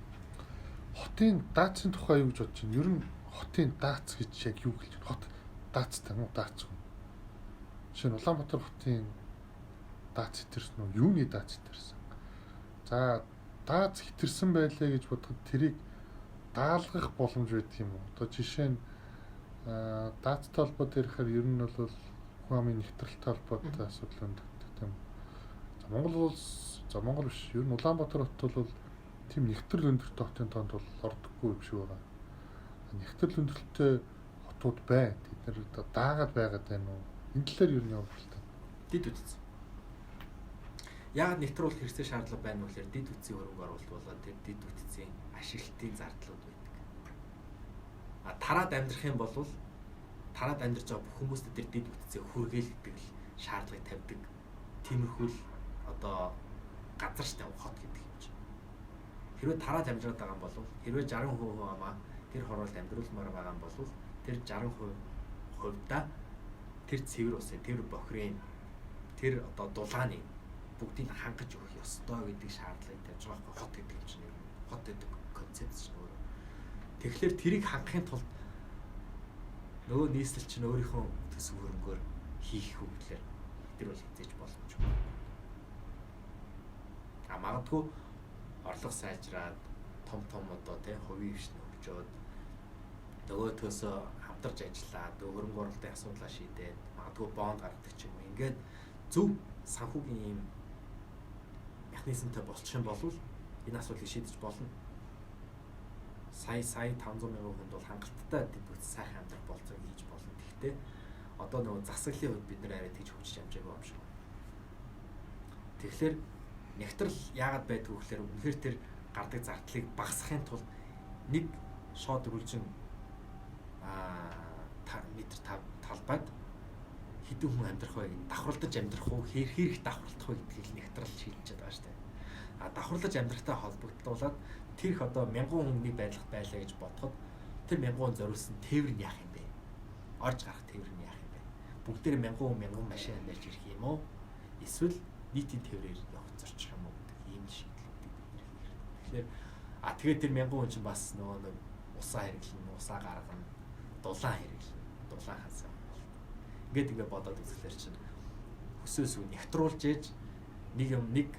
Хотын даацын тухай юу гэж бодож байна? Ер нь хотын даац гэж яг юу гэлж байна? Хот даацтай мó даац юм. Жишээ нь Улаанбаатар хотын даац хэтэрсэн үү? Юуны даац хэтэрсэн? За даац хэтэрсэн байлаа гэж бодоход тэрийг даалгах боломж байдаг юм уу? Одоо жишээ нь даацтай холбоотой ирэхээр ер нь бол хүн амын нэвтрэлтэй холбоотой асуудал өндөгдөг тийм. За Монгол биш. Ер нь Улаанбаатар хот бол тийм нэвтрэл өндөртэй хотын тоонд бол ордоггүй юм шиг байгаа. Нэвтрэл өндөртэй хотууд байна. Тэд нэр даагаад байгаад байна уу? Энэ талаар ер нь ямар хэлтэй? Дид үтц. Яг нэвтрүүлэх хэрэгцээ шаардлага байна уу гэхээр дид үтцийн хөрөнгө оруулалт болоод тэр дид үтцийн ашиглалтын зардлууд байдаг. А тараад амьдрах юм бол тараад амьдарч байгаа бүх хүмүүст тэр дид үтцээ хүргээл гэдэг л шаардлагыг тавьдаг. Тиймэрхүү л одоо газар штэ хот гэдэг юм чинь. Хэрвээ тараад амьдарч байгаа юм бол хэрвээ 60% амаа тэр хороолт амьдруулмаар байгаа юм бол тэр 60% хувьдаа тэр цэвэр усыг тэр бохирын тэр одоо дулааны бүгдийг хангаж өгөх ёстой гэдэг шаардлагыг тавьж байгаа байхгүй хот гэдэг юм чинь хот гэдэг концепц чинь өөрөө. Тэгэхээр тэрийг хангахын тулд нөгөө нийслэл чинь өөрийнхөө төсөв хөрөнгөөр хийх хөвглөөр тэр бол хязгаарч боломжгүй. А магадгүй орлого сайжраад том одоо тий хувийн хвшин хөгжөөд нөгөө төсөө хамтарч ажиллаад хөрөнгө оруулалтын асуудлаа шийдээд магадгүй бонд гаргадаг ч юм уу. Ингээд зөв санхүүгийн юм механизмтай болчих юм бол энэ асуудлыг шийдэж болно. Сая 500,000 хүнд бол хангалттай дэвгүүц сайхан амьдрах болцоог хийж болно. Гэхдээ одоо нөгөө засаглалын хувьд бид нэр арай тэгж хөгжиж амжаагүй юм шиг байна. Тэгэхээр нэгтрэл яагаад байдгүй гэхээр үнэхээр тэр гардаг зардлыг багасгахын тулд нэг шоод үргэлжин метр талбайд хэдэн хүн амьдрах вэ гэдэг давхарлаж амьдрах уу хэрэг давхарлах вэ гэдгийг нэгтрэл шийдэж байгаа шүү дээ. А давхарлаж амьдрахтай холбогдлуулаад тэр их одоо 1000 хүний байрлалд байлаа гэж бодоход тэр 1000 хүн зориулсан тээвэр нь яах юм бэ? Орж гарах тээвэр нь яах юм бэ? Бүгдээр 1000 машин амьдарч ирэх юм уу? Эсвэл нийтийн тээврээр явах зорчих юм уу гэдэг ийм шийдлүүдийг тэгэхээр тэгээд тэр 1000 хүн чинь бас нөгөө нэг усаа хэрэглэн, усаа гаргана, дулаан хэрэглэн, дулаан хасаа. Ингээд бодоод үзэхлээр чинь өсөөс нэвтрүүлж ээж нэг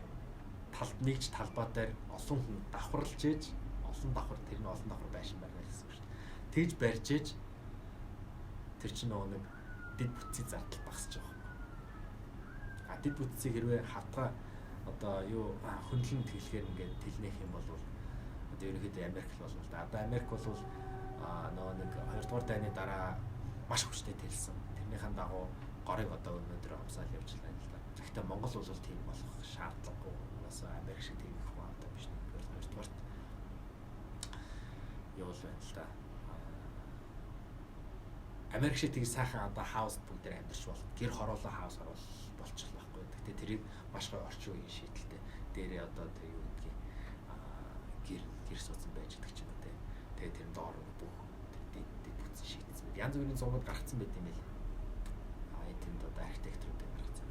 нэгж талбай дээр олон хүн давхарлж ээж олон давхар тэр нь олон давхар байшин байна гэсэн үг шүү дээ. Тэгж барьж ээж тэр чинь нөгөө нэг дид бүтцийн зардал багасж байгаа юм. А дид бүтцийг хэрвээ хавтгаа одоо юу хөндлөн тэглэхээр ингээд тэлнэх юм бол одоо ерөнхийдөө Америк л болно л да. Одоо Америк бол нөгөө нэг 2 дугаар дайны дараа маш хүчтэй тэлсэн. Тэрнийхэн дагуу горыг одоо өнөөдөр амсаал явж байна л да. Гэхдээ Монгол бол тийм болох шаардлагагүй. Америк шиг тийм их хүн одоо биш нэг 2 дугаарт явуул байна л да. Америк шиг тийм сайхан одоо хаус бүгдээр амьдарч бол гэр хороолоо хаус орол болчих байхгүй. Гэхдээ тэрийг маш гоё орчин үеийн шийдэлтэй дээрээ одоо тэг юу гэдгийг гэр суудсан байж байгаа ч юм уу те. Тэгээ тэр доор бүх дид бүтсэн шийдсэн мэт. Янз бүрийн зургууд гаргацсан байт юм байл. Тэнд одоо архитектурууд гаргацсан.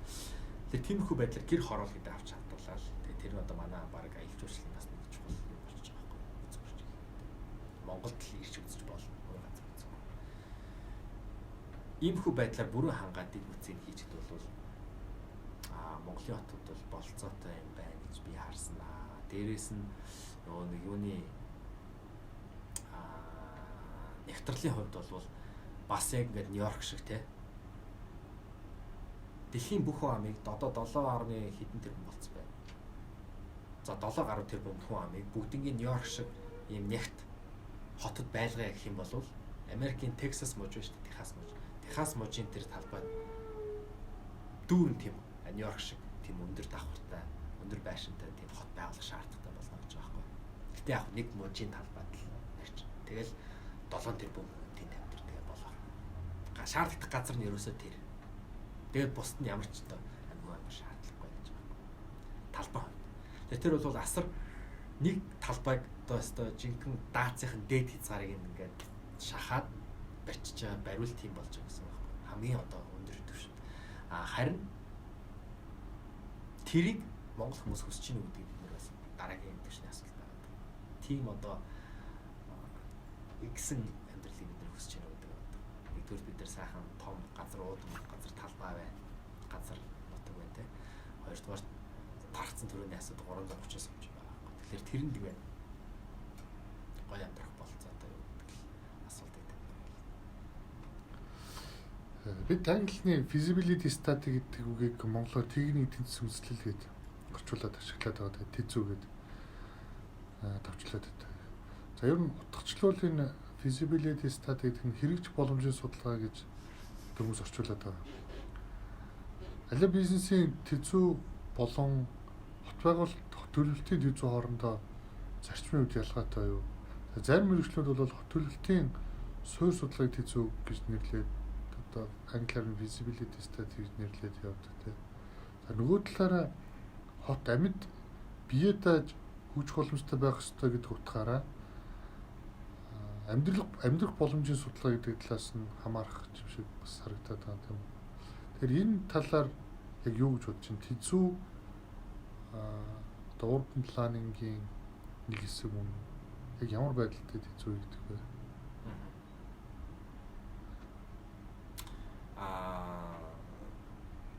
Тэгээ тиймэрхүү байдлаар гэр хороол гэдэг авч хадгалаад тэр одоо манай баг аялал жуулчлалын бас нэг чухал юм болж байгаа байхгүй үзүүрч. Монголд л ирж үзэж болно өөр газар үзэх. Иймэрхүү байдлаар бүрэн хангаад дид бүтцийг хийжид бол Монголын хотод бол болцоотой юм байна гэж би харсан. Дээрээс нь нөгөө нэг юуны Нягтралын хувьд бол бас яг ингээд Нью-Йорк шиг те. Дэлхийн бүх хүн амыг одоо 7 хэдэн тэрбум болцсон байна. За 7 гаруй тэрбум хүн амыг бүгднийг Нью-Йорк шиг ийм нягт хотод байлгая гэх юм бол Америкийн Texas мужи шүү дээ, Техас мужи. Техас мужийн тэр талбайд дүүрэн тийм Нью-Йорк шиг тийм өндөр давхартай, өндөр байшинтай тийм хот байгуулах шаардлагатай болно гэж байгаа байхгүй. Гэтэ яг нэг мужийн талбайд л ярьж. Тэгэл 7 тэрбум тийм тамир тэгээ болоо. Шаардлагатай газар нь ерөөсөө тэр. Тэгээд бусд нь ямар ч одоо амгүй шаардлагагүй гэж байгаа. Талбай. Тэр бол асар нэг талбайг одоо жинхэнэ даацын дээд хязгаарыг ингээд шахаад барьчиж байгаа бариул тийм болж байгаа гэсэн байна. Хамгийн одоо өндөр түвшинд. Харин тэрийг Монгол хүмүүс хүсэж байна уу гэдэг нь бас дараагийн түвшний асуулт байна. Тийм одоо игсэн амьдралыг бид нэр хүсэж байна гэдэг. Нэгдүгээр бид нар сайхан том газар уудам газар талбай байна. Газар нутаг байна те. Хоёрдугаар тархсан төрөний асуудал 330-аас хэмж байгаа. Тэгэхээр тэрэнд тийм байна. Гоё амьдрах болцоотой гэдэг асуулт байдаг. Бид англиний feasibility study гэдэг үгийг монголоор техник тэнцвэр үзлэл гэж орчуулад ашиглаад байгаа. ТЭЗ гэдэг товчлоод байдаг. За ер нь утгачлал энэ feasibility study гэдэг нь хэрэгж боломжийн судалгаа гэж хүмүүс орчуулад байгаа. Аливаа бизнесийн ТЭЗ болон хот байгуулалт төлөвлөлтийн ТЭЗ хоорондоо зарчмын үед ялгаатай юу? Зарим мэргэжлүүд бол хот төлөвлөлтийн суурь судалгааг ТЭЗ гэж нэрлээд одоо англиар нь feasibility study гэж нэрлээд явдаг тийм. За нөгөө талаараа хот амьд бие дааж хөгжих боломжтой байх ёстой гэдэг утгаараа амьдрах боломжийн судалгаа гэдэг талаас нь хамаарах юм шиг бас харагдаад байгаа юм. Тэгэхээр энэ талаар яг юу гэж бодож чинь ТЭЗ урбан планингийн нэг хэсэг юм. Яг ямар байдалтай ТЭЗ гэдэг вэ?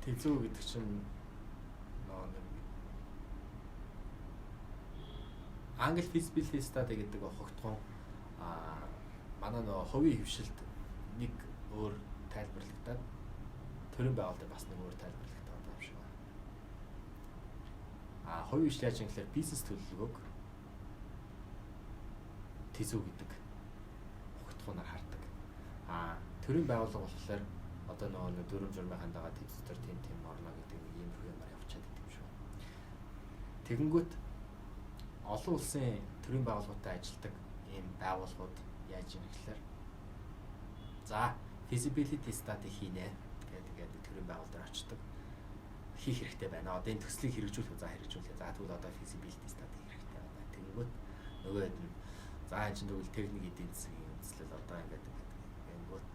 ТЭЗ гэдэг чинь англи feasibility study гэдэг хогтгон манай нөгөө хувийн хөвшилт нэг өөр тайлбарлагдаад төрийн байгууллагад бас нэг өөр тайлбарлагдаад байгаа юм шиг байна. Хувийн хвшил яаж юм гэхээр бизнес төлөвлөгөөг ТЭЗ гэдэг хогтгоноор хардаг. Төрийн байгууллага болохоор одоо нөгөө дөрөв журмын хандагаа ТЭЗ төр тийм орно гэдэг нэг юм юмар явуулчихад идэв юм шүү. Тэгэнгүүт олон улсын төрийн байгууллагуудад ажилладаг ийм байгууллагууд яаж юм гэхээр за feasibility study хийнэ гэдэг төрийн байгууллага дээр очдог. Хийх хэрэгтэй байна. Одоо энэ төслийг хэрэгжүүлэх за хэрэгжүүлээ. За тэгвэл одоо feasibility study хэрэгтэй байна. Тэгэнгүүт нөгөө хэд нь за энэ чинь тэгвэл техник эдийн засгийн үндэслэл одоо ингээд тэгэнгүүт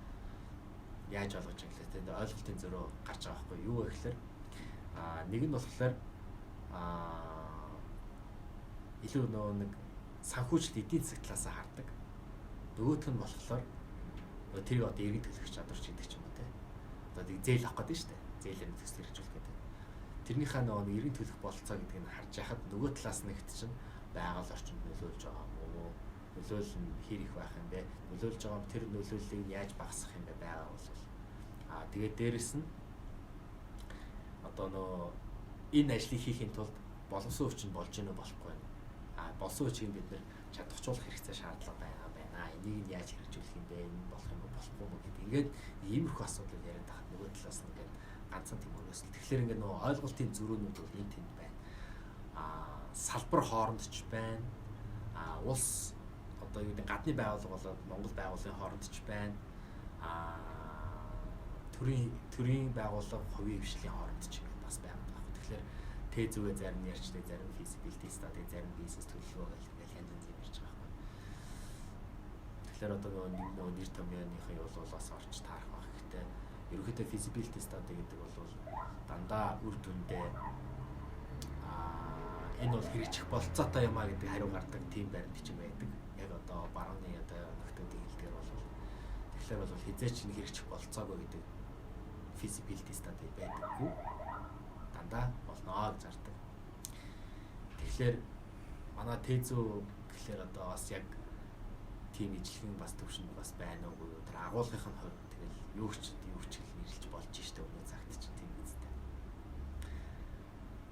яаж олгож юм гэхлээр тэнд ойлголтын зөрөө гарч байгаа байхгүй юу вэ гэхээр нэг нь болохоор илүү нөгөө нэг санхүүжилт эдийн засаг талаас хардаг. Нөгөөх нь болохоор тэрийг одоо иргэн төлөх чадварч гэдэг ч юм уу те. Одоо тийг зээл авах гэдэг нь шүү дээ. Зээлээр төсөл хэрэгжүүлэх гэдэг. Тэрнийхээ нөгөө иргэн төлөх бололцоо гэдгийг нь харж яхад нөгөө талаас нь ихт чинь байгаль орчинд нөлөөлж байгаа юм уу? Нөлөөлөл нь хэр их байх юм бэ? Нөлөөлж байгаа тэр нөлөөллийг яаж багасгах юм бэ байгаа бол тэгээд дээрэс нь одоо нөгөө энэ ажлыг хийхин тулд боломжтой хүчин болж гэнэ болохгүй байна. Болсон хүчийг бид нэр чадварчуулах хэрэгтэй шаардлага байна. Энийг нь яаж хэрэгжүүлэх юм бэ? Энэ болох юм болохгүй юм гэдэг. Ингээд иймэрхүү асуудал яриад тахад нөгөө талаас нь ингээд ганцхан тийм өрөөсөл. Тэгэхээр ингээд нөгөө ойлголтын зөрүүнүүд бол энэ тэнд байна. Салбар хооронд ч байна. Улс одоо юу гэдэг гадны байгууллага болоод Монгол байгууллагын хооронд ч байна. Төрийн байгууллага хувийн хвшлийн хооронд ч бас байгаа. Тэгэхээр ТЭЗ-өө зарим нь ярьчтэй, зарим feasibility study, зарим бизнес төлөвлөгөө гэх янз янз ярьж байгаа юм. Тэгэхээр одоо нөгөө нэр томьёоныхын явуулаас орч таарах байх гэхдээ ерөнхийдөө feasibility study гэдэг бол дандаа үр дүндээ энэ бол хэрэгжих болцоотой юм а гэдэг хариу гардаг тийм баримт чинь байдаг. Яг одоо барууны одоо нөхдөдийн хэлдгээр бол тэгэхээр бол хизээч нэг хэрэгжих болцоогүй гэдэг feasibility study байдаггүй. Дандаа болно гэж зардаг. Тэгэхээр манай ТЭЗ гэхлээр одоо бас яг тийм ижлэгэн бас төвшөнд бас байна уу юу тэр агуулгын хувьд тэгэл юу ч нэрлэж болж штэ өнөө цагт ч тийм үстэй.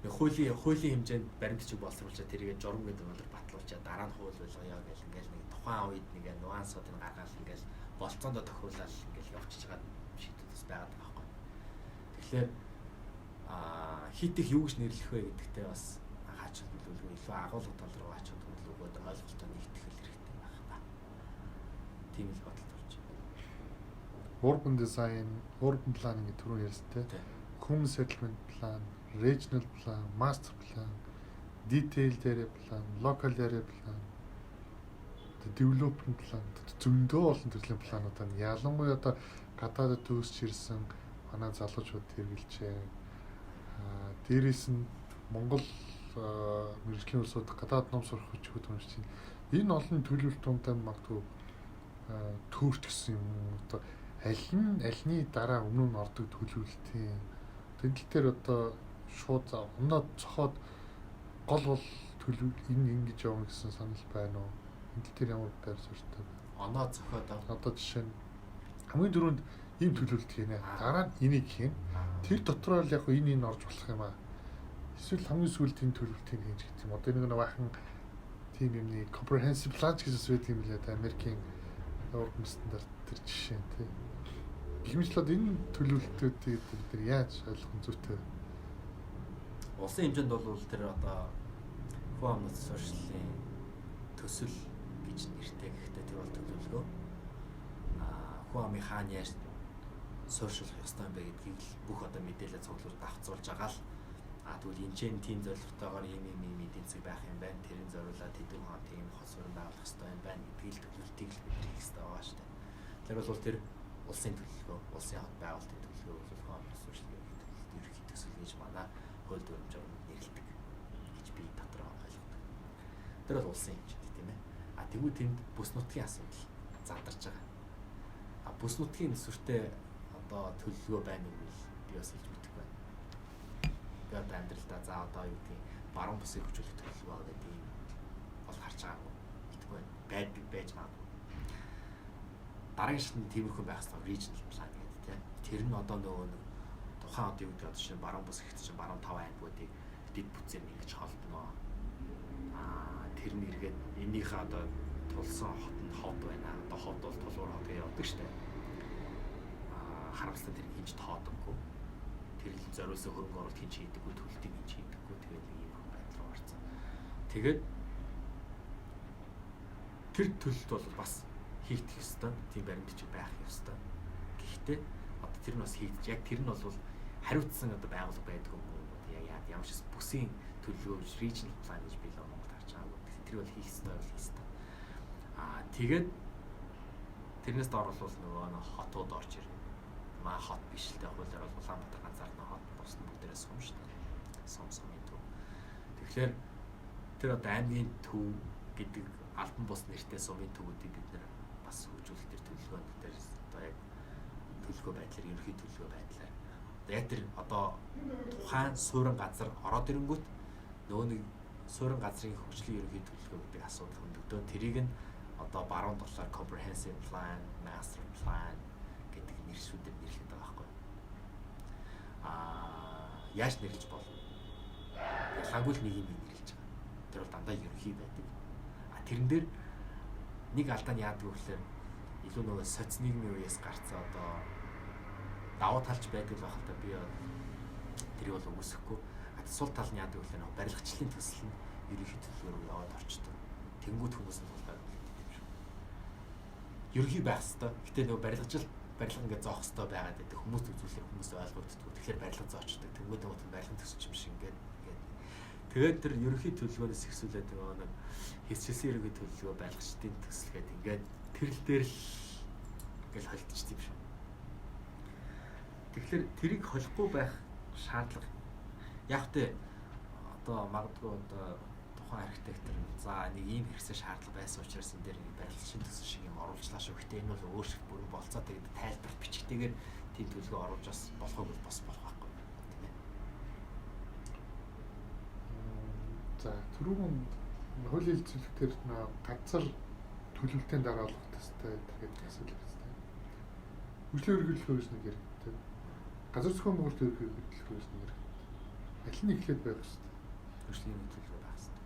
Хуулийн хэмжээнд баримтчиг боловсруулчаа тэрийг журам гэдэг өндөр батлуулчаа дараа нь хууль болгоё гэл ингээл нэг тухайн үед нэг нюансуудыг гаргаад ингээл болцоондоо тохируулаад ингээл явчихж байгаа шийдвэр бас байгаад байгаа байхгүй. Тэгэхээр хит их юу гэж нэрлэх вэ гэдэгтээ бас хаач хөлөөлгүй илүү агуулга тал руу хаач хөлөөлгөөд ойлголтоо нэгтгэх хэрэгтэй байна. Тийм л бодолд орж байна. Urban design, urban planning гэх түрүү ярьсан те. Human settlement plan, regional plan, master plan, detailed area plan, local area plan, development plan зөндөө олон төрлийн планууд байна. Ялангуяа одоо гадаадд төгсч ирсэн манай залуучууд хэрэгжилжээ. Дээрээс нь Монгол мэргэжлийн улсууд гадаад ном сурах хүчүүд уншиж байна. Энэ олон төлөвлөлтүүнтэй магадгүй төөрч гэсэн юм одоо альны дараа өмнө нь ордог төлөвлөлтийн тэмдэл дээр одоо шууд унаад цохоод гол бол төлөвлөлт энэ ингэж явна гэсэн санал байна уу? Тэмдэл дээр ямар байр суурьтай байна? Оноо цохоод одоо жишээ нь хамгийн түрүүнд ийм төлөвлөлт хийнэ. Дараа нь энийг хийн. Тэр дотроо л яг энэ орж болох юм аа. Эсвэл хамгийн сүүлд энэ төлөвлөлтийг хийж гэх юм. Одоо нэг бахан тийм юмний comprehensive plan гэсэн зүйл юм лээ. Америкийн уран стандарт тэр жишээ тий. Гэмжлээд энэ төлөвлөлтүүдийг бид яаж ойлгох зүйтэй вэ? Улсын хэмжээнд бол тэр одоо хүн амнаас суурьшлын төсөл гэж нэртэй гэхдээ тэр бол төлөвлөгөө. Хүн амын хаана яаж суурьшуулах ёстой юм бэ гэдгийг л бүх одоо мэдээлэл цуглуулж давхцуулж байгаа л тэгвэл энэ чинь тийм зорилготойгоор ийм эдийн засаг байх юм байна. Тэрийн зориулаад хэдэн хон тийм хос уран байгуулах ёстой юм байна гэдгийг л төлөвлөлтийг л бид хийх ёстой байгаа шүү дээ. Тэр бол тэр улсын төлөвлөгөө, улсын хот байгуулалтын төлөвлөгөө бол хүн амын суурьшлын ерөнхий төсөл гэж манай хууль дүрмжээр нэрлэдэг гэж би дотроо ойлгодог. Тэр бол улсын хэмжээнд тийм ээ. Тэгвэл тэнд бүс нутгийн асуудал задарч байгаа. Бүс нутгийн төсвөртэй одоо төлөвлөгөө байна уу гэж би бас хэлж мэдэхгүй байна. Би одоо амьдралдаа за одоо юу гэдэг баруун бүсийг хөгжүүлэх төлөвлөгөө гэдэг юм бол харж байгаагүй мэдэхгүй байна. Байж магадгүй. Дараагийн шатнд тиймэрхүү байх ёстой regional plan гэдэг тийм. Тэр нь одоо нөгөө нэг тухайн одоо юу гэдэг одоо шинэ баруун бүс ихт чинь баруун 5 аймагуудыг дэд бүтцээр нэгж холдно. Тэр нь эргээд энийхээ одоо тулсан хотод хот байна. Одоо хот бол тулгуур хот гэж явдаг шүү дээ. Харамсалтай тэр хийж тоодоггүй. Тэр л зориулсан хөрөнгө оруулалт хийж хийдэггүй, төлөлтийг хийж хийдэггүй. Тэгээд ийм байдал руу орсон. Тэгээд тэр төлөлт бол бас хийгдэх ёстой. Тийм баримтчиг байх ёстой. Гэхдээ одоо тэр нь бас хийгдэж яг тэр нь бол хариуцсан одоо байгууллага байдаг юм уу? Яг ямар ч бүсийн төлөвлөгөө regional plan гэж би л Монгол харж байгаагүй. Тэр бол хийх ёстой бол хийх ёстой. Тэгээд тэрнээс доор бол нөгөө хотууд орж ирнэ. Маа хот биш л дээ. Хуулиар бол Улаанбаатар ганцаархан хот босны бүгдээрээ сум шүү дээ. Сумын төв. Тэгэхээр тэр одоо аймгийн төв гэдэг албан бус нэртэй сумын төвүүдийг бид нэр бас хөгжүүлэх төр төлөвлөгөөнд дээр одоо яг төлөвлөгөө байдлаар ерөнхий төлөвлөгөө байдлаар яг тэр одоо тухайн суурин газар ороод ирэнгүүт нөгөө нэг суурин газрын хөгжлийн ерөнхий төлөвлөгөө гэдэг асуудал хөндөгдөө тэрийг нь одоо баруун талаар comprehensive plan, master plan гэдэг нэршүүдээр нэрлэдэг байгаа байхгүй. Яаж нэрлэж болно? Ялангуй л нэг юм нэрлэж байгаа. Тэр бол дандаа ерөнхий байдаг. Тэрэн дээр нэг алдаа нь яадаг вэ гэхээр илүү нөгөө соц нийгмийн үеэс гарцсан одоо давуу талч байдаг байх л та би тэрийг бол үгүйсэхгүй. Сул тал нь яадаг вэ гэхээр барилгачлалын төсөл нь ерөнхий төлөвлөгөөр яваад орчдөг. Тэнгүүд хүмүүс нь бол байдаг юм шиг. Ерөнхий байх хэвээр. Гэтэ нөгөө барилга ингээд зоох хэвээр байгаад байдаг. Хүмүүст үзүүлэхээр хүмүүс ойлгогддог. Тэгэхээр барилга зоочдөг. Тэнгүүд нөгөө барилгын төсөл юм шиг ингээд тэгээд тэр ерөнхий төлөвлөгөөнөөс ихсүүлээд нөгөө нэг хэсчилсэн ерөнхий төлөвлөгөө барилгачдын төсөлгээд ингээд тэрл дээр л ингээл холдчихд юм шиг. Тэгэхээр тэрийг холихгүй байх шаардлага яг тэ одоо магадгүй одоо тухайн архитектор за нэг ийм хэрэгсэл шаардлага байсан учраас энэ дээр барилгачдын төсөл шиг юм оруулчлаа шүү. Гэтэ энэ бол өөр шиг бүрэн болцоо тэгээд тайлбар бичгтэйгээр тийм төлөвлөгөө оруулж бас болохгүй бас болох байхгүй. За түрүүн хуулийн хэлцүүлэгтэр газар төлөвлөлтийн дараа олох төстэй гэдэг асуулт байна. Хөгжлийн ерөнхийлөгөө гэж нэг хэрэгтэй. Газар зохион байгуулалтын ерөнхийлөгөө гэж нэг хэрэгтэй. Аль нь эхлээд байх хэрэгтэй. Хөгжлийн төлөвлөгөө байх хэрэгтэй.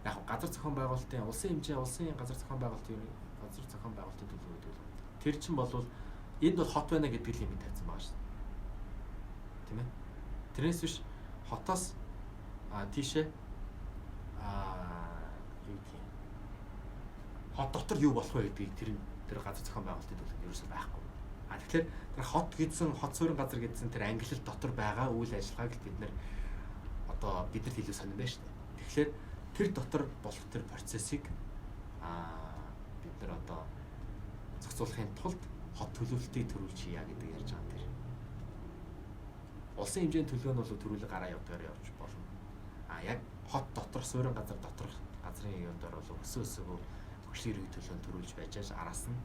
Яг газар зохион байгуулалтын улсын хэмжээ улсын газар зохион байгуулалтын төлөвлөгөө гэдэг. Тэр чинь болвол энд бол хот байна гэдэг лимит тавьсан байгаа шүү дээ. Тийм ээ. Тэрнээс биш хотоос тийшээ юу гэх юм. Хот дотор юу болох вэ гэдгийг тэр газар зохион байгуулалтын төлөвлөгөө ерөөсөй байхгүй. Тэгэхээр тэр хот гэдсэн хот суурин газар гэдсэн тэр ангилал дотор байгаа үйл ажиллагааг бид нарт илүү сонирн байна шүү дээ. Тэгэхээр тэр дотор болох тэр процессыг бид нар зохицуулахын тулд хот төлөвлөлтийг төрүүлж хийя гэдэг ярьж байгаа юм. Улсын хэмжээний төлөвлөгөө нь бол төрүүлэг гараа явдгаар явж болно. Яг хот дотор суурин газар доторх газрын юундор бол өсөөгөө хөгжлийн ерөнхий төлөвлөгөө төрүүлж байж араас нь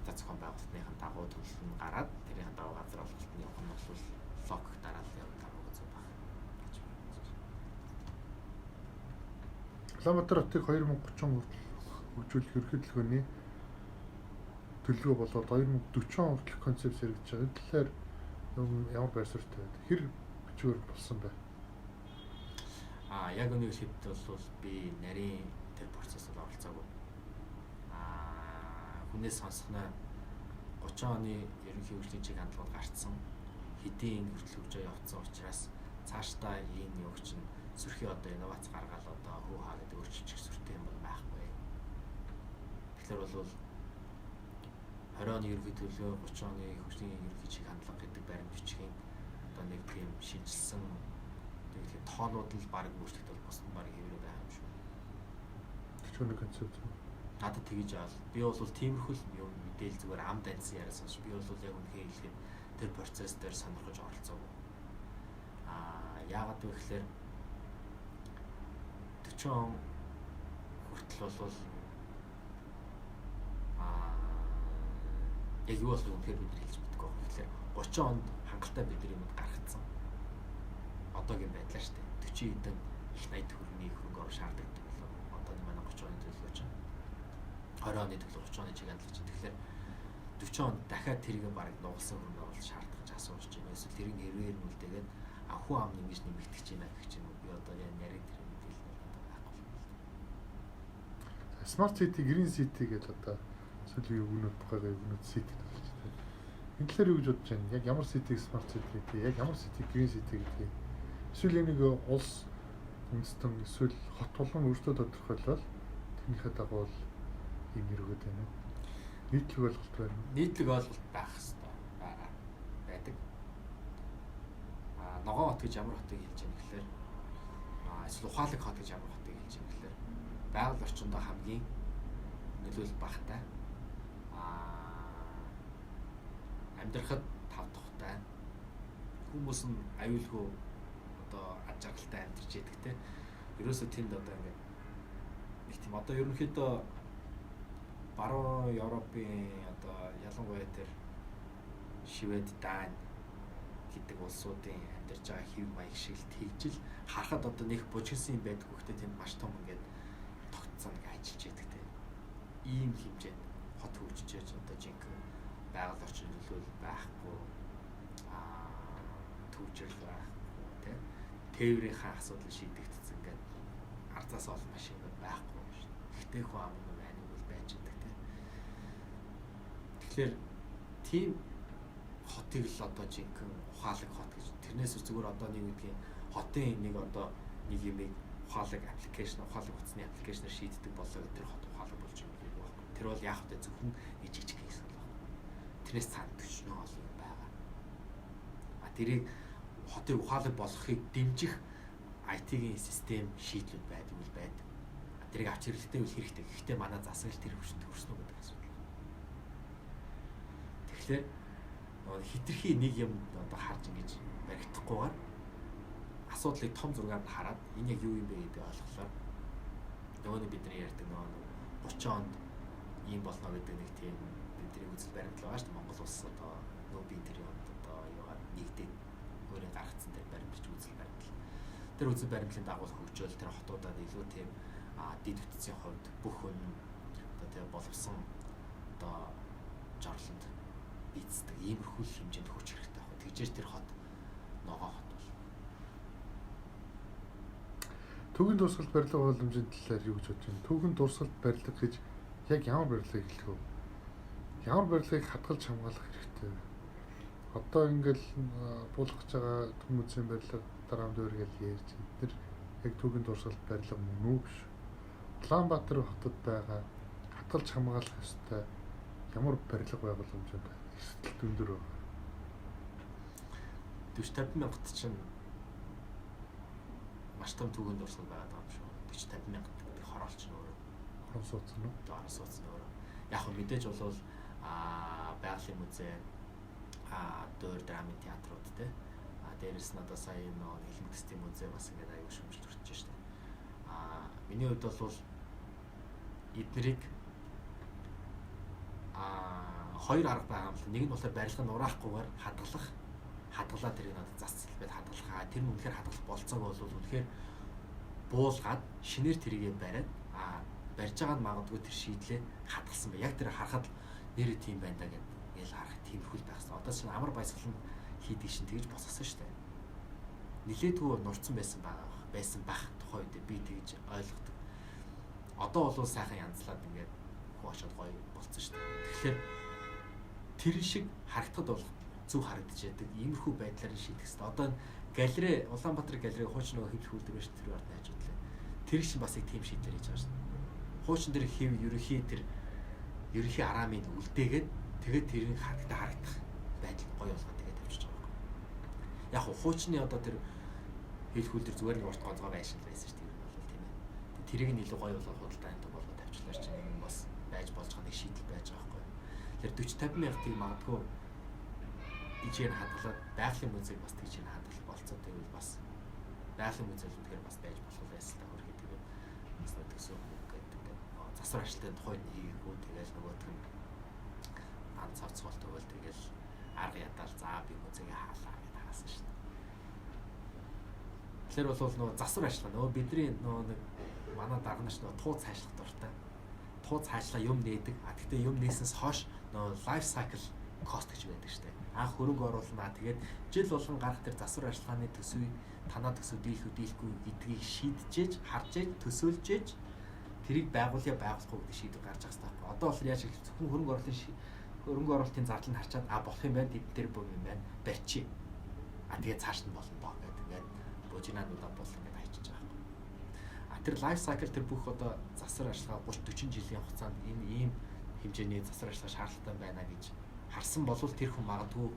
газар зохион байгуулалтын дагуу төлөв нь гараад тэрийн дагуу газар олголтын явах нь бол лог дараал явдаг гэсэн байна. Улаанбаатар хотыг 2030 хүртэл хөгжүүлэх ерөнхийлөгөөний төлөвлөгөө болоод 2040 он хүртэлх концепц хэрэгжиж байгаа. Энэ талаар ямар байр суурьтай байна? Хэр бичвэр болсон бай? Яг үнийг хэлэхэд бол би нарийн тэр процессыг оролцоогүй. Хүнээс сонсохноо 30 оны ерөнхий хөгжлийн чиг хандлагад гарцсан хэдийн хүртэл хөгжөө явцсан учраас цаашдаа энэ юу чинь сөрхий инновац гаргаад хөө хаа гэдэг өөрчлөлт сүртэй юм байхгүй. Тэгэхээр бол 20 оны ерөнхий төлөвлөгөө 30 оны хөгжлийн ерөнхий чиг хандлага гэдэг баримт бичгийн нэг тийм шинжилсэн тэгээд тоонууд л баг өөрчлөлт бол босд баг хэврээ байгаа юм шүү. Төчөөний концепт. Надад тэгэж аал. Би бол тиймэрхүү юм мэдээл зүгээр ам даньсан яриасан ш. Би бол яг үнэхээр хэлэхэд тэр процесс дээр сонирхож оролцоогүй. Яагаад вэ гэхээр 40 он хүртэл бол яг юу болох үнэхээр бид хэлж мэдгүй байна. Тэгэхээр 30 онд хангалттай бидний юмд гаргацсан. Одоогийн байдлаа шүү дээ. 40 эдэн их 80 төгрөгийн хөрөнгө оруулалт шаарддаг болоо. Одооний манай 30 оны төлөвлөгөө чинь 20 оны төлөв 30 оны чиг хандлага чинь. Тэгэхээр 40 онд дахиад тэрийг бараг нугалсан хөрөнгө оруулалт шаардаж асууж байна. Эсвэл тэрийг нэрээр нүлдээгээд ахуй ам нэмж нэмэгдэж байна гэх чинь би одоо яг нарийн тэр мэдээлэл байхгүй. Smart City, Green City гэдэг одоо сүүлийн өгнүүд байгаа өгнүүд City гэж байна. Энэ талаар юу гэж бодож байна? Яг ямар City Smart City гэдэг, яг ямар City Green City гэдэг. Эсвэл нэг улс үндэстэн эсвэл хот болгон өөрсдөө тодорхойлол тэрнийхээ дагуу ийм нэр өгöd байна. Нийтлэг ойлголт байна. Нийтлэг ойлголт байх хэрэгтэй байдаг. Ногоон хот гэж ямар хотыг хэлж байгаа гэхээр эсвэл ухаалаг хот гэж ямар хотыг хэлж байгаа гэхээр байгаль орчиндөө хамгийн нөлөөлөл багтай амьдрахад тав тухтай хүмүүс нь аюулгүй аж аргалтай амьдарч яадаг те. Ерөөсөө тэнд ингээд нэг тийм ерөнхийдөө баруун Европын ялангуяа тэр Швед, Дани гэдэг улсуудын амьдарч байгаа хэв маяг шиг л тэгжил харахад нэг бужигсан юм байдаг гэхдээ тэнд маш том ингээд тогтцоо нэг ажиллаж яадаг те. Ийм хэмжээнд хот хөгжиж яаж жинхэнэ байгаль орчин нөлөөлөл байхгүй төвжирэл байхгүй те. Тээврийнхаа асуудал шийдэгдсэн ингээд ардаас олон машинууд байхгүй шүү дээ. Гэхдээ хүн ам юм байна бол байж байгаа те. Тэгэхээр тийм хотыг л жинхэнэ ухаалаг хот гэж тэрнээс зүгээр нэг үдгийн хотын нэг юмыг ухаалаг аппликейшн ухаалаг утасны аппликейшнээр шийддэг болоо тэр хот ухаалаг болж байгаа юм байна. Тэр бол яг хөтэ зөвхөн нэг жижиг хийсэн байна. Тэрнээс цаана төчнөө олон юм байгаа. Тэрийг хотыг ухаалаг болгохыг дэмжих IT-ийн систем шийдлүүд байдаг үл байдаг. Тэрийг авч хэрэгтэй үл хэрэгтэй. Гэхдээ манай засаг л тэр хүрснө гэдэг асуудал. Тэгэхээр хитрхи нэг юм харж ингэж баригдахгүйгээр асуудлыг том зургаар хараад энэ яг юу юм бэ гэдэг ойлголоо. Бидний ярьдаг 30 онд ийм болно гэдэг нэг тийм бидний үзэл баримтлал байгаа шүү дээ. Монгол улс би тэр онд юугаар нэгдээд өөрийн гаргацсан тэр баримтлж үзэл баримтлал. Тэр үзэл баримтлалын дагуу хөгжөөл тэр хотуудад илүү тийм дид үтцийн хувьд бүх хүн одоо тэгээ боловсон одоо жорлонд бийцдэг иймэрхүү хэмжээнд хүч хэрэгтэй байна. Тэгжээж тэр хот ногоо хот бол. Түүхийн дурсгалт барилга боломжийн талаар юу гэж бодож байна? Түүхийн дурсгалт барилга гэж яг ямар барилгыг хэлэх вэ? Ямар барилгыг хадгалж хамгаалах хэрэгтэй вэ? Одоо ингээл буулгаж байгаа хүмүүсийн барилга дараамд өөр гэж ярьж байна. Тэр яг түүхийн дурсгалт барилга мөн үү биш. Улаанбаатар хотод байгаа хадгалж хамгаалах ёстой ямар барилга байгууламжууд байна? Эрсдэл өндөр байна. 40-50 мянгад чинь маш том түүхийн дурсгал байгаад байгаа юм шүү. 40-50 мянгад гэдэг хороолч нь өөрөө. Орон сууц нь үү? Одоо орон сууц нь өөрөө. Яг нь мэдээж болвол байгалийн музей дөр драмын театрууд те. Дээрээс нь одоо сая нөө хэлэн төстийн музей бас ингээд аюул шүмжлэлт хүрч штэ. Миний хувьд бол эднэрийг хоёр арга байгаа юм л. Нэг нь болохоор барилга нураахгүйгээр хадгалаад тэрийг надад засцалбал хадгалах. Тэр нь үнэхээр хадгалах болцоог бол үнэхээр буулгаад шинээр тэрийгэ бариад барьж байгаа нь магадгүй тэр шийдлээ хадгалсан бай. Яг тэр харахад нэр тийм байна да гэж харах тиймэрхүү байх хэрэгтэй. Одоо чинь амар баясгал нь хийдэг шин тэгж босгосон шүү дээ. Нилээдгүй нурцсан байсан бах тухай үед би тэгж ойлгодог. Одоо бол сайхан янзлаад ингээд хөө очоод гоё болцсон шүү дээ. Тэгэхээр тэр шиг харагдахад бол зөв харагдаж яадаг. Иймэрхүү байдлаар шийдэх хэрэгтэй. Одоо галерей Улаанбаатар галерей хуучин нөгөө хэвлэх үйлдвэр шүү тэр орны хажуудлаа. Тэр их шин бас их тийм шийдвэр хийж байгаа шүү дээ. Хуучин дээр хэв ерөнхий араамыг үлдээгээд тэгээд тэрийг харагдах байдал гоё болгоод тэгээд тавьчихж байгаа юм. Яг хуучны одоо тэр хэвлэх үйлдвэр зүгээр нэг урт гонцгой байшин байсан шүү дээ. Бол тийм ээ. Тэрийг нь илүү гоё болгох худалдаанд болгоод тавьчлаа ч юм бас байж болж байгаа нэг шийдэл байж байгаа байхгүй. Тэр 40-50 мянгатыг магадгүй ижээр хадгалаад байгалийн музейг бас тийж хадгалах болцоо тэгвэл бас байгалийн музей л тэгэхээр бас байж болох байсан та хөрхий тэгээд бас төсөө гэдэг засвар ажилтны тухайд хийгээгүй тэгэл нөгөөх нь дан цавцгал тэгвэл тэгэл арга ятаал заа би музейгээ хаалаа гэж хаасан шүү дээ. Тэгэхээр бол нөгөө засвар ажиллагаа нөгөө бидний нөгөө нэг манай дарга нар нөгөө туу цаашлах дуртай. Туу цаашлаа юм нээдэг. Гэхдээ юм нээснээс хойш нөгөө life cycle cost гэж байдаг шүү дээ. Анх хөрөнгө оруулнаа тэгээд жил болгон гарах тэр засвар ажиллагааны төсвийг танаа төсөв дийлэхгүй гэдгийг шийдчихэж харж ээж төсөөлж тэрийг байгуулъя байгуулахгүй гэдэг шийдвэр гарч байгаа хэрэгтэй. Одоо бол яаж их зөвхөн хөрөнгө оруулалтын зардал нь харчаад болох юм байна тэр бүх юм байна барьчих. Тэгээд цааш нь болно доо гэдэг ингээд бужинаануудаа бол ингээд хайчиж байгаа. Тэр life cycle тэр бүх одоо засвар ажиллагаа 30-40 жилийн хугацаанд энэ ийм хэмжээний засвар ажиллагаа шаардлагатай байна гэж харсан болвол тэр хүн магадгүй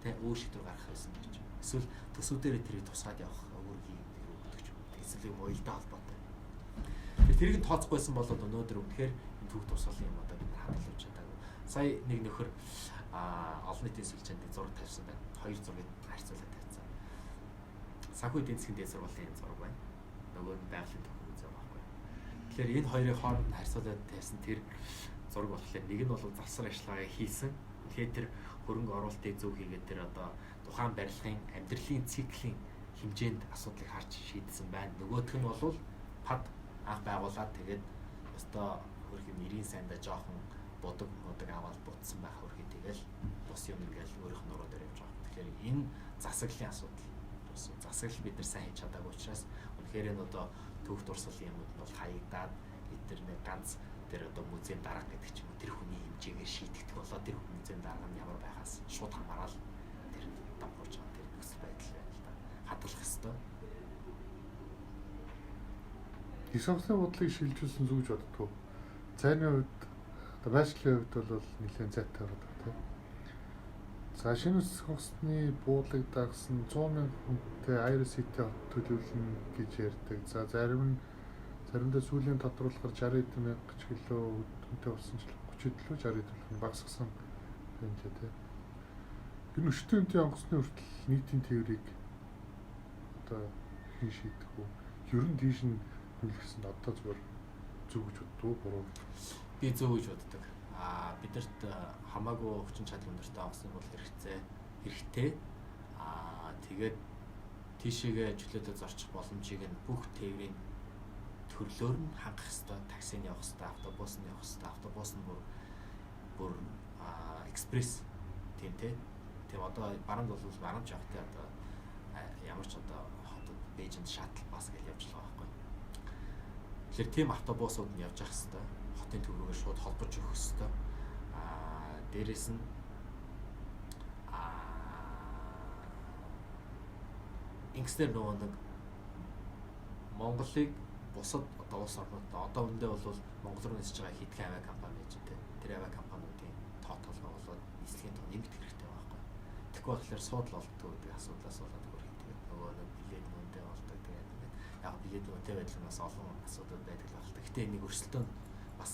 тэ өөр шийдвэр гаргах байсан гэж. Эсвэл төсвүүдээр тэрийг тусгаад явах үүргийг өгдөг ч юм. Эсвэл юм уялдаа холбоотой. Тэрийг нь тооцохгүйсэн бол өнөөдөр үнэхээр энэ түүх тусгалын юм одоо бид хадгалж чадаагүй. Сая нэг нөхөр олон нийтийн сүлжээнд зураг тавьсан байна. Хоёр зургийг харьцуулаад тавьсан. Санхүү эдийн засгийн дэд сургуулийн зураг байна. Нөгөө нь байгалийн төвхөн зураг байхгүй. Тэгэхээр энэ хоёрын хооронд харьцуулаад тавьсан тэр зураг болохоор нэг нь бол засвар ажиллагаа хийсэн. Тэгэхээр тэр хөрөнгө оруулалтыг зөв хийгээд тэр одоо тухайн барилгын амьдралын циклийн хэмжээнд асуудлыг харж шийдсэн байна. Нөгөөх нь бол пад анх байгуулад тэгээд өстой хөрхи нэрийн сайндаа жоохон бодог аваад бутсан байх хөрхи тэгэл бус юм ингээл өөрийнх нь нуруу дээр явж байгаа. Тэгэхээр энэ засаглалын асуудал. Засаглал бид нар сайн хийж чадаагүй учраас үнэхээр энэ одоо түүх дурсгалын юмуд нь бол хаягдаад эдгээр нэг ганц тэр одоо музейн дарга гэдэг ч юм уу тэр хүний хэмжээгээр шийдэгдэх болоо тэр музейн дарга нь ямар байхаас шууд хамаарал тэр давхарч байгаа тэр нөхцөл байдал байна л да. Хадгалах ёстой. Их сургуулийн бодлыг шилжүүлсэн зүгж боддгоо. Цайны үед одоо байшинлын үед бол нэлээд зайтай байдаг тийм. За шинэ хосны буудлыг дагсан 100,000 хүнтэй IRC-тэй төлөвлөн гэж ярьдаг. За заримдаа сүүлийн тодруулахаар 60,000 ч гэлөө хүнтэй болсон ч 30,000 60,000 багасгасан юм ч тийм. Энэ өчтөн үнэтэй онгоцны хүртэл нийтийн тээврийг одоо хэн шийдэх вэ? Ер нь тийш нь хүлгэсэн одоо зүгээр зөв гэж боддгоо буруу. Би зөв гэж боддог. Бидэрт хамаагүй хүчин чадал өндөртэй онгоцны бол хэрэгтэй. Тэгээд тийшээгээ чөлөөтэй зорчих боломжийг нь бүх тээврийн төрлөөр нь хангах хэвээр таксинд явах хэвээр, автобусанд явах хэвээр, автобус нь бүр экспресс тийм те. Тийм одоо баранд бол баранд явахтай одоо ямар ч одоо хотод Бээжинд шаттл бас гэж явж байгаа байхгүй. Тэгэхээр тийм автобусууд нь явж явах хэвээр, хотын төв рүүгээ шууд холбож өгөх хэвээр. Дээрээс нь ингэснээр нөгөө нэг Монголыг бусад одоо улс орнуудад одоо үндэ бол Монгол руу нисэж байгаа хэдхэн авиа компани гэж дээ. Тэр авиа компаниудын тоотолгоо болоод нислэгийн тоо нэмэгдэх хэрэгтэй байхгүй. Тэгэхгүй болохоор суудлал олддог гэдэг асуудлаас болоод хөрхийдэг. Нөгөө нэг билет мөндөө болдог тэгээд ингээд яг билет мөндөө байдал нь бас олон асуудал байдаг л байна. Гэхдээ нэг өрсөлдөөн бас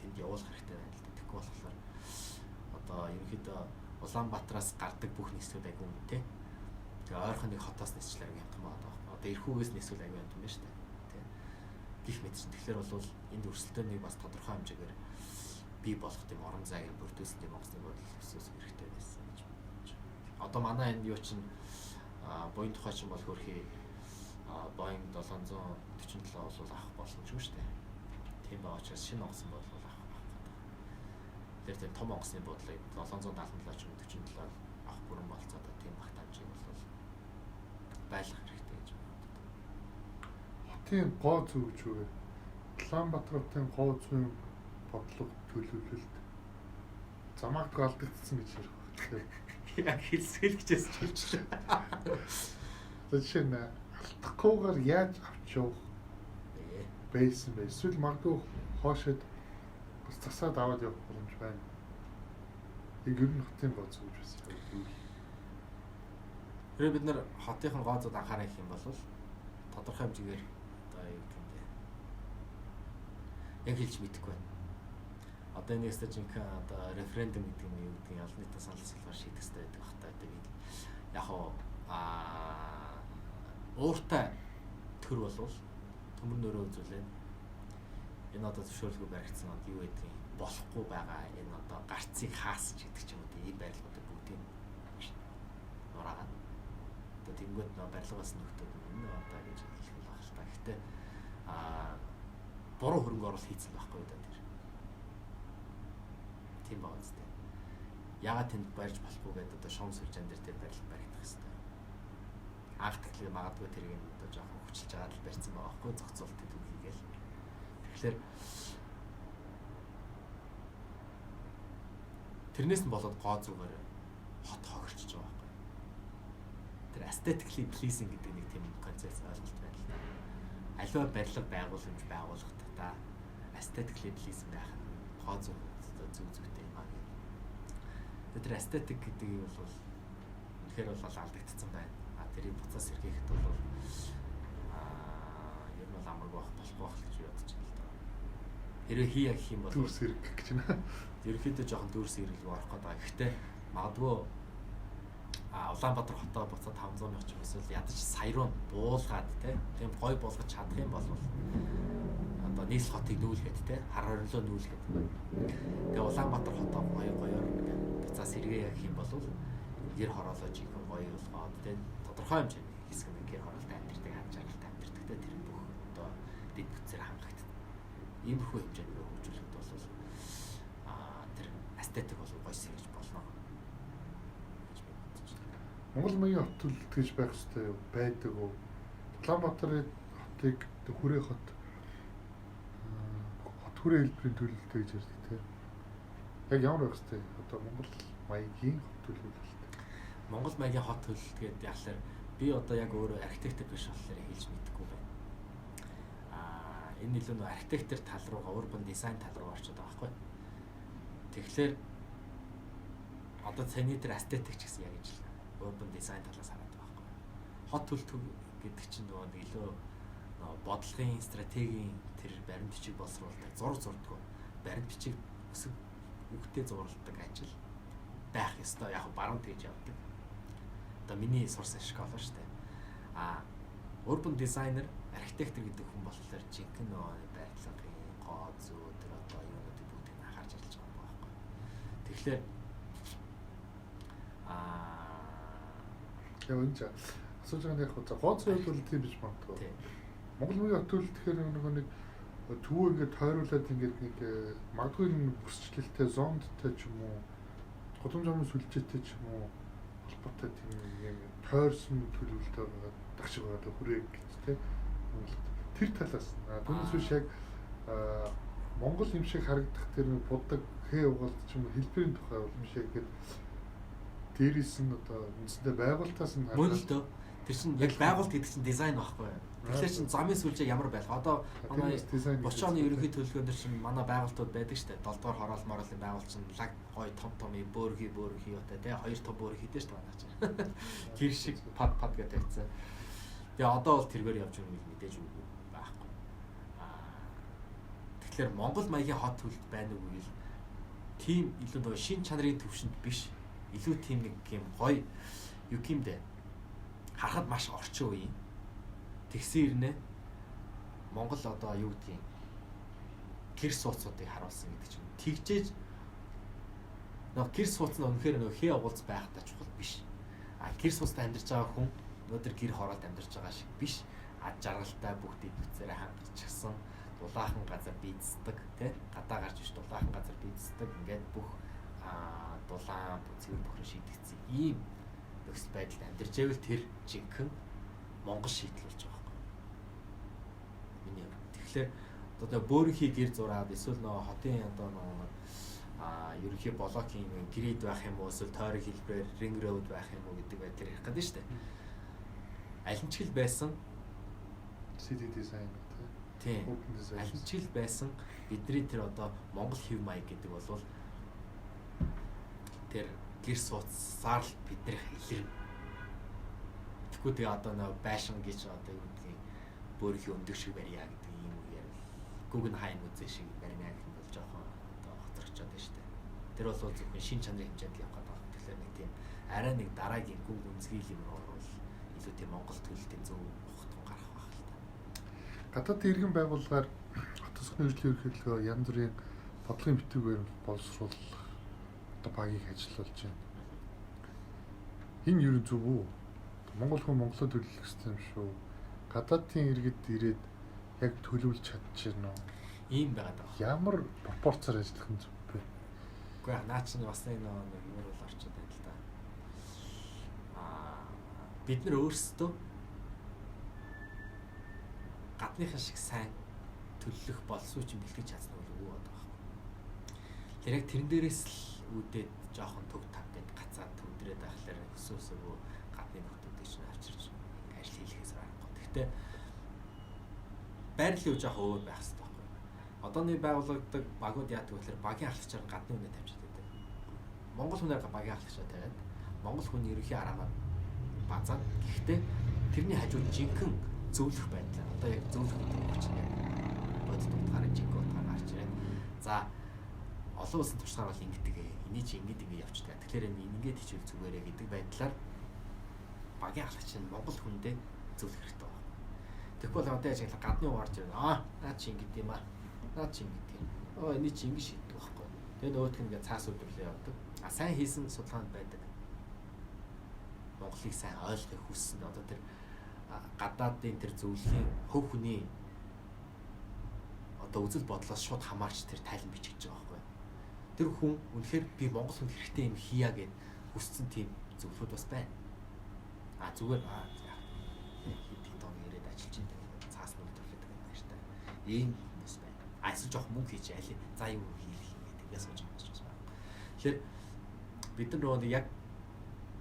тэнд явуулах хэрэгтэй байна л да. Тэгэхгүй болохоор одоо ерөнхийдөө Улаанбаатараас гардаг бүх нислүүд айгүй үнэтэй. Тэгээ ойрхон нэг хотоос нисчлэр гэнхэн байгаа байхгүй. Одоо Ирхүүгээс нисвэл айгүй юм байна шүү дээ. Гих мэт чинь тэгэхээр бол энд өрсөлдөөнийг бас тодорхой хэмжээгээр бий болгох тийм орон зайг бүрдүүлсэн тийм Монголын бодол өсөс хэрэгтэй байсан гэж бодож байна. Одоо манай энэ юу чинь Боeing тухай чинь бол хөрхий Boeing 747 бол авах боломжгүй шүү дээ. Тийм байгаа учраас шинэ онгоцны бодол авах гэдэг. Тэгэхээр тийм том онгоцны бодлыг 777 ч 47 авах бүрэн болцоо одоо тийм багт хэмжээг бол байлгах хэрэгтэй гэж боддог. Тийм гоо зүг гэж үү? Улаанбаатарын гоо зүйн бодлого төлөвлөлт замаагт алдагдсан гэж ярих байна. Яг хэлсгэл гэжээс ч хэлж байна. Жишээ нь алдахгүйгээр яаж авч явах байсан бэ? Эсвэл магадгүй хоошид бас засаад аваад явах боломж байна. Яг ер нь хотын гоо зүг гэж байсан. Хэрвээ бид нар хотынхон гооцод анхаарах юм бол тодорхой хэмжээгээр одоо юу гэх юм бэ? Яг хэлж мэдэхгүй байна. Одоо энэ стажинка одоо референдум гэдэг юм юу гэдэг олон нийтийн санал асуулгаар шийдэх хэрэгтэй байдаг багтаа одоо яг ууртай төр болвол төмөр нөрөө үзүүлээд энэ одоо зөвшөөрлөгөө баригдсан ond юу гэдэг юм болохгүй байгаа энэ одоо гарцыг хаасч гэдэг ч юм уу ийм байрлалуудыг бүгдийг нураагаад одоо тэнгуут нөө барилгаас нөхдөд энэ одоо гэж хэлэх байх л та. Гэхдээ буруу хөрөнгө оруулалт хийсэн байхгүй да тэр. Тийм байгаа зү. Ягаад тэнд барьж болохгүй гэдэг одоо шон сүлжээн дээр тэр барилга баригдах хэрэгтэй. Анх тэгэхээр магадгүй тэрийг одоо жоохон хүчилж байгаа л барьсан байгаа байхгүй зохицуултыг хийгээл. Тэгэхээр тэрнээс нь болоод гоо зүгээр хот хогорчж байгаа байхгүй. Тэр aesthetically pleasing гэдэг нэг тийм концепц ойлголт байна л да. Аливаа барилга байгууламж байгуулахдаа та aesthetically pleasing байх нь гоо зүг зүйтэй юм аа гэх. Тэр aesthetic гэдэг нь бол үнэхээр бол алдагдсан байна. Тэрийг буцаас сэргийхэд бол ер нь амаргүй болохгүй байх гэж бодож байна л да. Хэрвээ хий гэх юм бол дүрс хэрэг гэж байна. Ерөнхийдөө жоохон дүрс хэрэг рүү орох гэдэг. Гэхдээ магадгүй Улаанбаатар хотоо буцаад 500 мянга ч юм эсвэл ядаж саяруу буулгаад тийм гой болгож чадах юм бол одоо нийслэл хотыг нүүлгээд хар хорилоо нүүлгээд тэгээ Улаанбаатар хотоо гоёор буцаа сэргээ явах юм бол гэр хороолоо жинхэнэ гоё болгоод тийм тодорхой хэмжээний хэсэг нэг гэр хороолт амьдэрдэг хаж аргалтай амьдэрдэг тэр бүх одоо дэд бүтцээр хангагддаг. Иймэрхүү хэмжээгээр хөгжүүлэхэд бол тэр aesthetic болов гоё сэргэж болно. Монгол маягийн хот төлөлт гэж байх хэрэгтэй байдаг уу? Улаанбаатарын хотыг хүрээ хот хүрээ хэлбэрийн төлөлттэй гэж ярьдаг тийм. Яг ямар байх хэрэгтэй? Одоо Монгол маягийн хот төлөлт. Монгол маягийн хот төлөлт гэдэг яхаар би одоо яг өөрөө архитектор биш болохоор хэлж мэдэхгүй байна. Энэ илүү нөө архитектор тал руугаа урбан дизайн тал руу орчод байгаа байхгүй. Тэгэхээр одоо цэний дээр aesthetic ч гэсэн яг ижил urban design талаас хараад байгаа байхгүй. Хот төлөлт гэдэг чинь нөгөө илүү бодлогын стратегийн тэр баримт бичиг боловсруулдаг зураг зурдаг. Баримт бичиг өсөг үгтэй зурладаг ажил байх ёстой. Яг баруун тэгж явдаг. Одоо миний сурсан школ шүү дээ. Urban designer, архитектор гэдэг хүн болохоор жинхэнэ нөгөө барилгын гоо зүй тэр одоо юунуудыг бүгдийг анхаарч ажиллаж байгаа байхгүй. Тэгэхээр яг энэ асууж байгаа нэг гоо зүй бол тийм биш магадгүй. Монгол мөгийн хот төлөлт гэхээр нэг төвөө ингээд тойруулаад ингээд нэг магадгүй нэг бүсчлэлтэй зондтой ч юм уу голомж амын сүлжээтэй ч юм уу холбоотой тийм юм тойрсон төлөвлөлтөй байгаа дагш байгаа хүрээг гэж тийм тэр талаас түүнээс биш яг Монгол юм шиг харагдах тэр нэг буддаг хээ угаалт ч юм уу хэлбэрийн тухай бол биш яг гэдэг дээрээс нь одоо үндсэндээ байгуултаас нь мөн л дөө тэр чинь яг байгуулт гэдэг чинь дизайн байхгүй. Тэгэхээр чинь замын сүлжээ ямар байх? Одоо манай 30 оны ерөнхий төлөвлөгөөн дээр чинь манай байгуултууд байдаг шүү дээ. 7 дугаар хороол мороолын байгуулт чинь лаг гой том бөөрхий өтой тий 2 том бөөрхий дээ шүү дээ манай чинь. Гэр шиг пад гэдэг тавьцсан. Тэгээ одоо бол тэргээр явж байгаа юм мэдээж үгүй байхгүй. Тэгэхээр Монгол маягийн хот төлөлт байна уу гэвэл тийм илүү нөгөө шин чанарын төвшөнд биш. Илүү тийм нэг юм гоё юу юм дээ. Харахад маш орчин үеийн тэгсэн ирнэ Монгол одоо юу гэдгийг гэр сууцуудыг харуулсан гэдэг чинь тэгжээж нөгөө гэр сууц нь үнэхээр нөгөө хээ уулз байхтай чухал биш. Гэр сууцтай амьдарч байгаа хүн өнөөдөр гэр хороолд амьдарч байгаа шиг биш. Ад жаргалтай бүгд идэвхцээрээ хангацчихсан дулаахан газар бийцдэг тий гадаа гарч иш дулаахан газар бийцдэг ингээд бүх дулаан цэвэр бохор шийдэгцэн ийм нөхцөл байдалд амьдарч байвал тэр жинхэнэ Монгол шийдэл болж байгаа байхгүй. Миний хувьд. Тэгэхээр одоо бөөрийнхий гэр зураад эсвэл нөгөө хотын одоо нөгөө ерөнхий блокийн грид байх юм уу эсвэл тойрог хэлбэрээр ring road байх юм уу гэдэг байдлаар ярих гэдэг нь шүү дээ. Аль нь ч хэл байсан city design тийм. Аль нь ч хэл байсан бидний тэр одоо Монгол хэв маяг гэдэг бол тэр гэр сууцсаар л бидний илэрнэ. Тэгэхгүй тэгээ одоо нэг байшин гэж одоо юу гэдгийг бөөрийнхий өндөг шиг барья гэдэг юм уу яа. Гүгэн хайн үзээ шиг барьна гэх юм бол жоохон одоо хоцрогчод байна шүү дээ. Тэр бол зөвхөн шин чанарын хэмжээнд явах гэдэг байна. Тэгэхээр нэг тийм арай нэг дараагийн гүг үнцгийл юм орвол илүү тийм Монгол төлөлтийн зөв ухтан гарах байх л та. Гадаадын иргэн байгууллагаар хот тосгоны хөгжлийн ерөнхийлөгөө янз бүрийн бодлогын битүүгээр боловсруулах багийг ажиллуулж байна. Энэ юу зөв үү? Монгол хүн Монголоо төлөвлөх гэсэн юм шүү. Гадаадын иргэд ирээд яг төлөвлөж чадчихна уу? Ийм байгаад байгаа. Ямар пропорцоор ажиллах нь зөв бэ? Үгүй яа, наа чинь бас нэг юм бол орчод байна л да. Бид нар өөрсдөө гадныхан шиг сайн төлөвлөх болсон чинь бэлтгэж чадсан бол үгүй байгаа байхгүй. Тэр яг тэрэн дээрээс л үүдээд жоохон төг тав гэд гацаад төвдрээд байхлаар өсөөсөө гадны нөхдүүдийг чинь авчирч ажил хийхээс аргагүй. Гэхдээ байрлал юу жоохон өөр байх хэрэгтэй байхгүй. Одооны байгууллагадаг багууд яадаг вэ гэхээр багийн ахлагчаар гадны үнэ тавьчихад байдаг. Монгол хүнээр багийн ахлагчаар тавиад Монгол хүний ерөнхий араамаа базаад гэхдээ тэрний хажууд жинхэнэ зөвлөх байдлаар одоо яг зөвлөх гэдэг чинь яг бодит утгаараа жинхэнэ утгаар гарч ирээд за олон улсын туршлагаар бол ингэдэг эний чи ингэ явчихдаг. Тэгэхээр энэ ингээд хичээл зүгээрээ гэдэг байдлаар багийн ахлагч нь Монгол хүндээ зөвлөх хэрэгтэй байна. Тэгэхгүй бол одоо яаж яах гадны уу гарч ирнэ. Наа чи ингэдэг юм аа. Наа чи ингэдэг юм. Эний чи ингэ шийддэг байхгүй. Тэгээ нөгөөх нь ингээд цаас өдөрлөө явдаг. Сайн хийсэн судалгаанд байдаг. Монголыг сайн ойлгохыг хүссэн одоо тэр гадаадын тэр зөвлөлийн хөв хүний одоо үзэл бодлоос шууд хамаарч тэр тайлан бичиж байгаа байхгүй. Тэр хүн үнэхээр би Монгол хүнд хэрэгтэй юм хийя гэд хүссэн тийм зөвлөхөд бас байна. Зүгээр хэдийн тоо ирээд ажиллаж байгаа цаас нь өдөрлөдөг юм байна шүү дээ. Ийм хүмүүс байна. Эсвэл жоох мөнгө хийж яли за юу хийх юм гэдэг ингээс сууж байгаа юм байна. Тэгэхээр бид нар нөгөө яг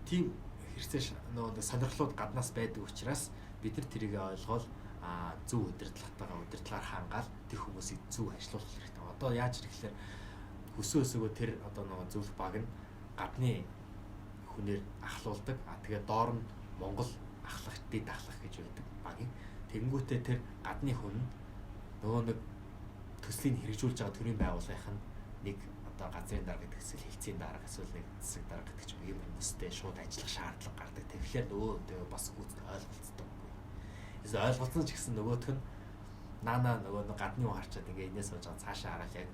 тийм хэрэгцээ нөгөө сонирхлууд гаднаас байдаг учраас бид нар тэрийг ойлгоод зөв удирдлагаар хангаал тэр хүмүүсийг зөв ажилуулах хэрэгтэй. Одоо яаж ирэхлээр өсөөгөө тэр одоо нөгөө зөвлөх баг нь гадны хүнээр ахлуулдаг. Тэгээ доор нь Монгол ахлагчдыг дахлах гэж байдаг багийн. Тэгэнгүүтээ тэр гадны хүн нөгөө нэг төслийг хэрэгжүүлж байгаа төрийн байгууллагын нэг одоо газрын дарга гэдэг эсвэл хэлцээний дарга эсвэл нэг засаг дарга гэдэг ч юм хүмүүстэй шууд ажиллах шаардлага гардаг. Тэгэхээр нөгөө бас гүйцэд ойлголцдог. Эсвэл ойлголцсон ч гэсэн нөгөөх нь наана нөгөө гадны хүн харчаад ингээ энэс сууж байгаа цаашаа хараад яг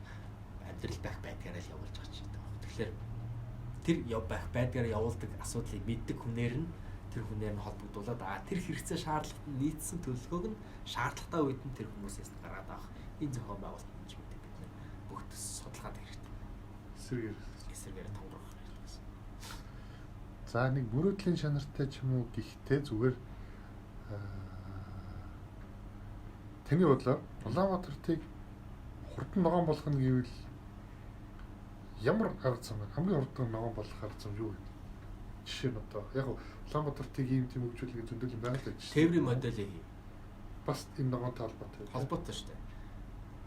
амьдрал байх байдгаараа л явуулж байгаа ч гэдэг. Тэгэхээр тэр байх байдгаараа явуулдаг асуудлыг мэддэг хүнээр нь тэр хүнээр нь холбогдуулаад тэр хэрэгцээ шаардлагад нь нийцсэн төлөвлөгөөг нь шаардлагатай үед нь тэр хүмүүсээс нь гаргаад авах энэ зохион байгуулалт нь ч гэдэг бид нэр бүгд судалгаад хэрэгтэй. Эсрэгээр тонгорох хэрэгтэй гэсэн. За нэг мөрөөдлийн чанартай ч юм уу гэхдээ зүгээр таны бодлоор Улаанбаатартыг хурдан ногоон болгоно гэвэл ямар арга зам вэ? Хамгийн хурдан ногоон болгох арга зам юу вэ? Жишээ нь одоо яг Улаанбаатартыг ийм тийм хөгжүүлэх зөндөл юм байна л гэж. Тээврийн модель хий. Бас энэ ногоонтой холбоотой. Холбоотой шүү дээ.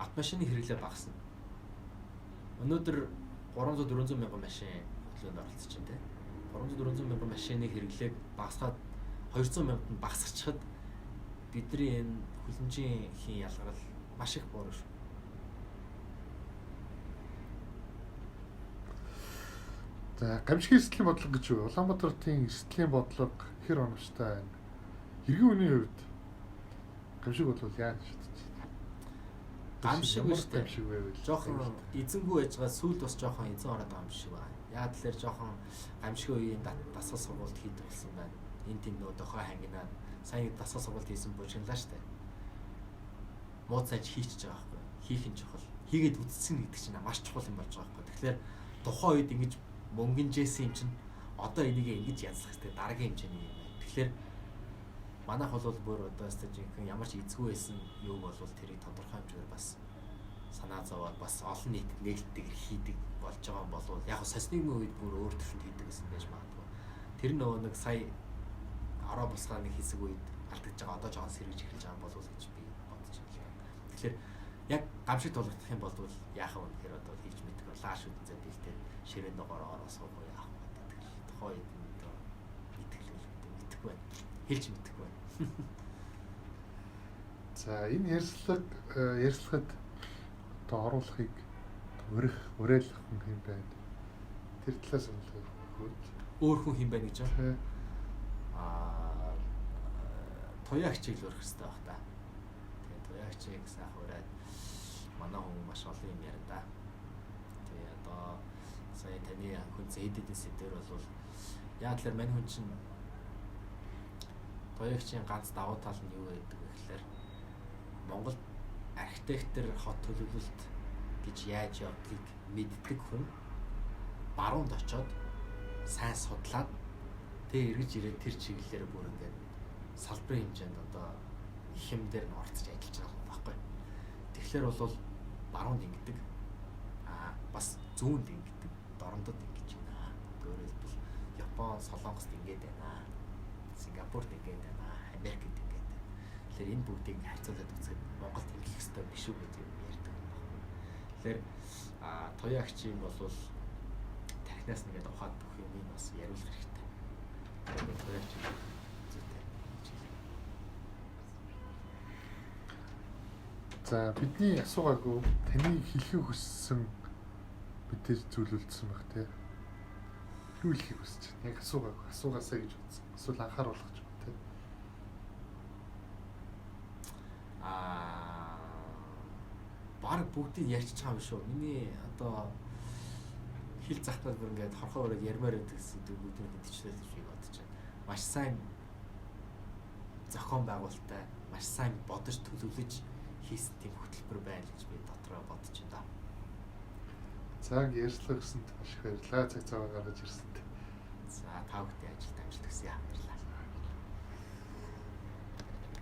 Автомашины хэрэглээ багасна. Өнөөдөр 300-400 мянган машин хөдөлгөөнд оролцож байна те. 300-400 мянган машины хэрэглээг багасгаад 200 мянганд багасгачихад бидний энэ хүлэмжийн хийн ялгарл маш их буурна шүү. За гамшигын эрсдлийн бодлого гэж юу? Улаанбаатарын эрсдлийн бодлого хэр оновчтой байна? Иргэн үеийн хувьд гамшиг бол яаж шийдэж байна? Гамшиг биш те. Гамшиг байвал Жохон эзэнгүй байж байгаа сүүл бас жохон эзэн ороод байгаа юм шиг байна. Яа тэлэр жохон гамшигын үеийн дасгал сургалт хийдэг болсон байна. Энд тийм нөө дохой хангинаад сайн дасгал сургалт хийсэн бужиглаа штэ. Мууцаач хийчихэж байгаа байхгүй. Хийх нь чухал. Хийгээд үтцсэн гэдэг чинь маш чухал юм болж байгаа байхгүй. Тэгэхээр тухайн үед ингэж мөнгөнжсэн юм чинь одоо энийг ингэж язлах хэрэгтэй дараагийн хэмжээний юм байна. Тэгэхээр манайх бол бүр одоо стажинхэн ямар ч эзгүй байсан юу бол тэрийг тодорхой хэмжээгээр бас санаа зовоод бас олон нийтэд нээлттэйгээр хийдэг болж байгаа юм бол яг социализмын үед бүр өөр төрөнд хийдэг гэсэн байж магадгүй. Тэр нөгөө нэг сая ороо бусгаа нэг хэсэг үед алдаж байгаа одоо жоохон сэргэж эхэлж байгаа болов уу гэж би бодож байна. Тэгэхээр яг гамшиг тулгах юм бол яах вэ гэхээр одоо хийж мэдэх лааш үдэн зэдэлтэй ширээнд ороо суугаа яах вэ гэдэг. Тухайн үед мэдэхгүй байна. Хэлж мэдэхгүй байна. За энэ ярьцлагад одоо оруулахыг уриалгах хүн юм байна. Тэр талаас нь хөөж Өөр хүн юм байна гэж байна. тий. Туяа хичээл өрөх хэрэгтэй байх та. Тэгээ туяа хичээг сайхан ураад манай хүн маш олон юм яриа да. Тэгээ одоо сая таны хүн зэдэдэн сэдвэр бол яа тэлэр мань хүн чинь туяа хичээлийн ганц давуу тал нь юу гэдэг вэ гэхээр Монгол архитектор хот төлөвлөлт гэж яаж явдгийг мэддэг хүн баруунд очоод сайн судлаад тэгээ эргэж ирээд тэр чиглэлээр бүр ингээд салбарын хэмжээнд одоо их юм дээр нь орцож ажиллаж байгаа юм байхгүй. Тэгэхээр бол баруунд ингэдэг. Бас зүүнд ингэдэг. Дорндод ингэж байна. Өөрөөр хэлбэл Япон, Солонгост ингэж байна. Сингапурт ингэж байна. Америкт ингэж байна. Тэгэхээр энэ бүгдийг харьцуулаад үзэхэд Монголд ингэх ёстой биш үү гэдэг юм ярьдаг юм байна. Тэгэхээр туяа хичээн бол тархинаас нэгээд ухаад бүх юмыг бас яриулах хэрэгтэй. Туяа хичээн За бидний асуугаагүй таны хэлхийг хүссэн мэдээж зүйлүүлсэн баг тий. Юу хэлхийг хүсэж байна? Яг асуугаасаа гэж бодсон. Эсвэл анхааруулах гэж байна тий. Бараг бүгдийг ярьчих байгаа юм шүү. Миний одоо хэл захтаад бүр ингээд хорхоо өрөөд ярмаар байдаг гэдэг бүгдийг мэдчихлээ гэж би бодож байна. Маш сайн зохион байгуулалттай, маш сайн бодож төлөвлөж хийсэн тийм хөтөлбөр байна гэж би дотроо бодож байна. За ярьцлага өгсөнд маш их баярлалаа. Цаг цаваа гаргаж ирсэнд. За та бүхний ажилд амжилт хүсье. Баярлалаа.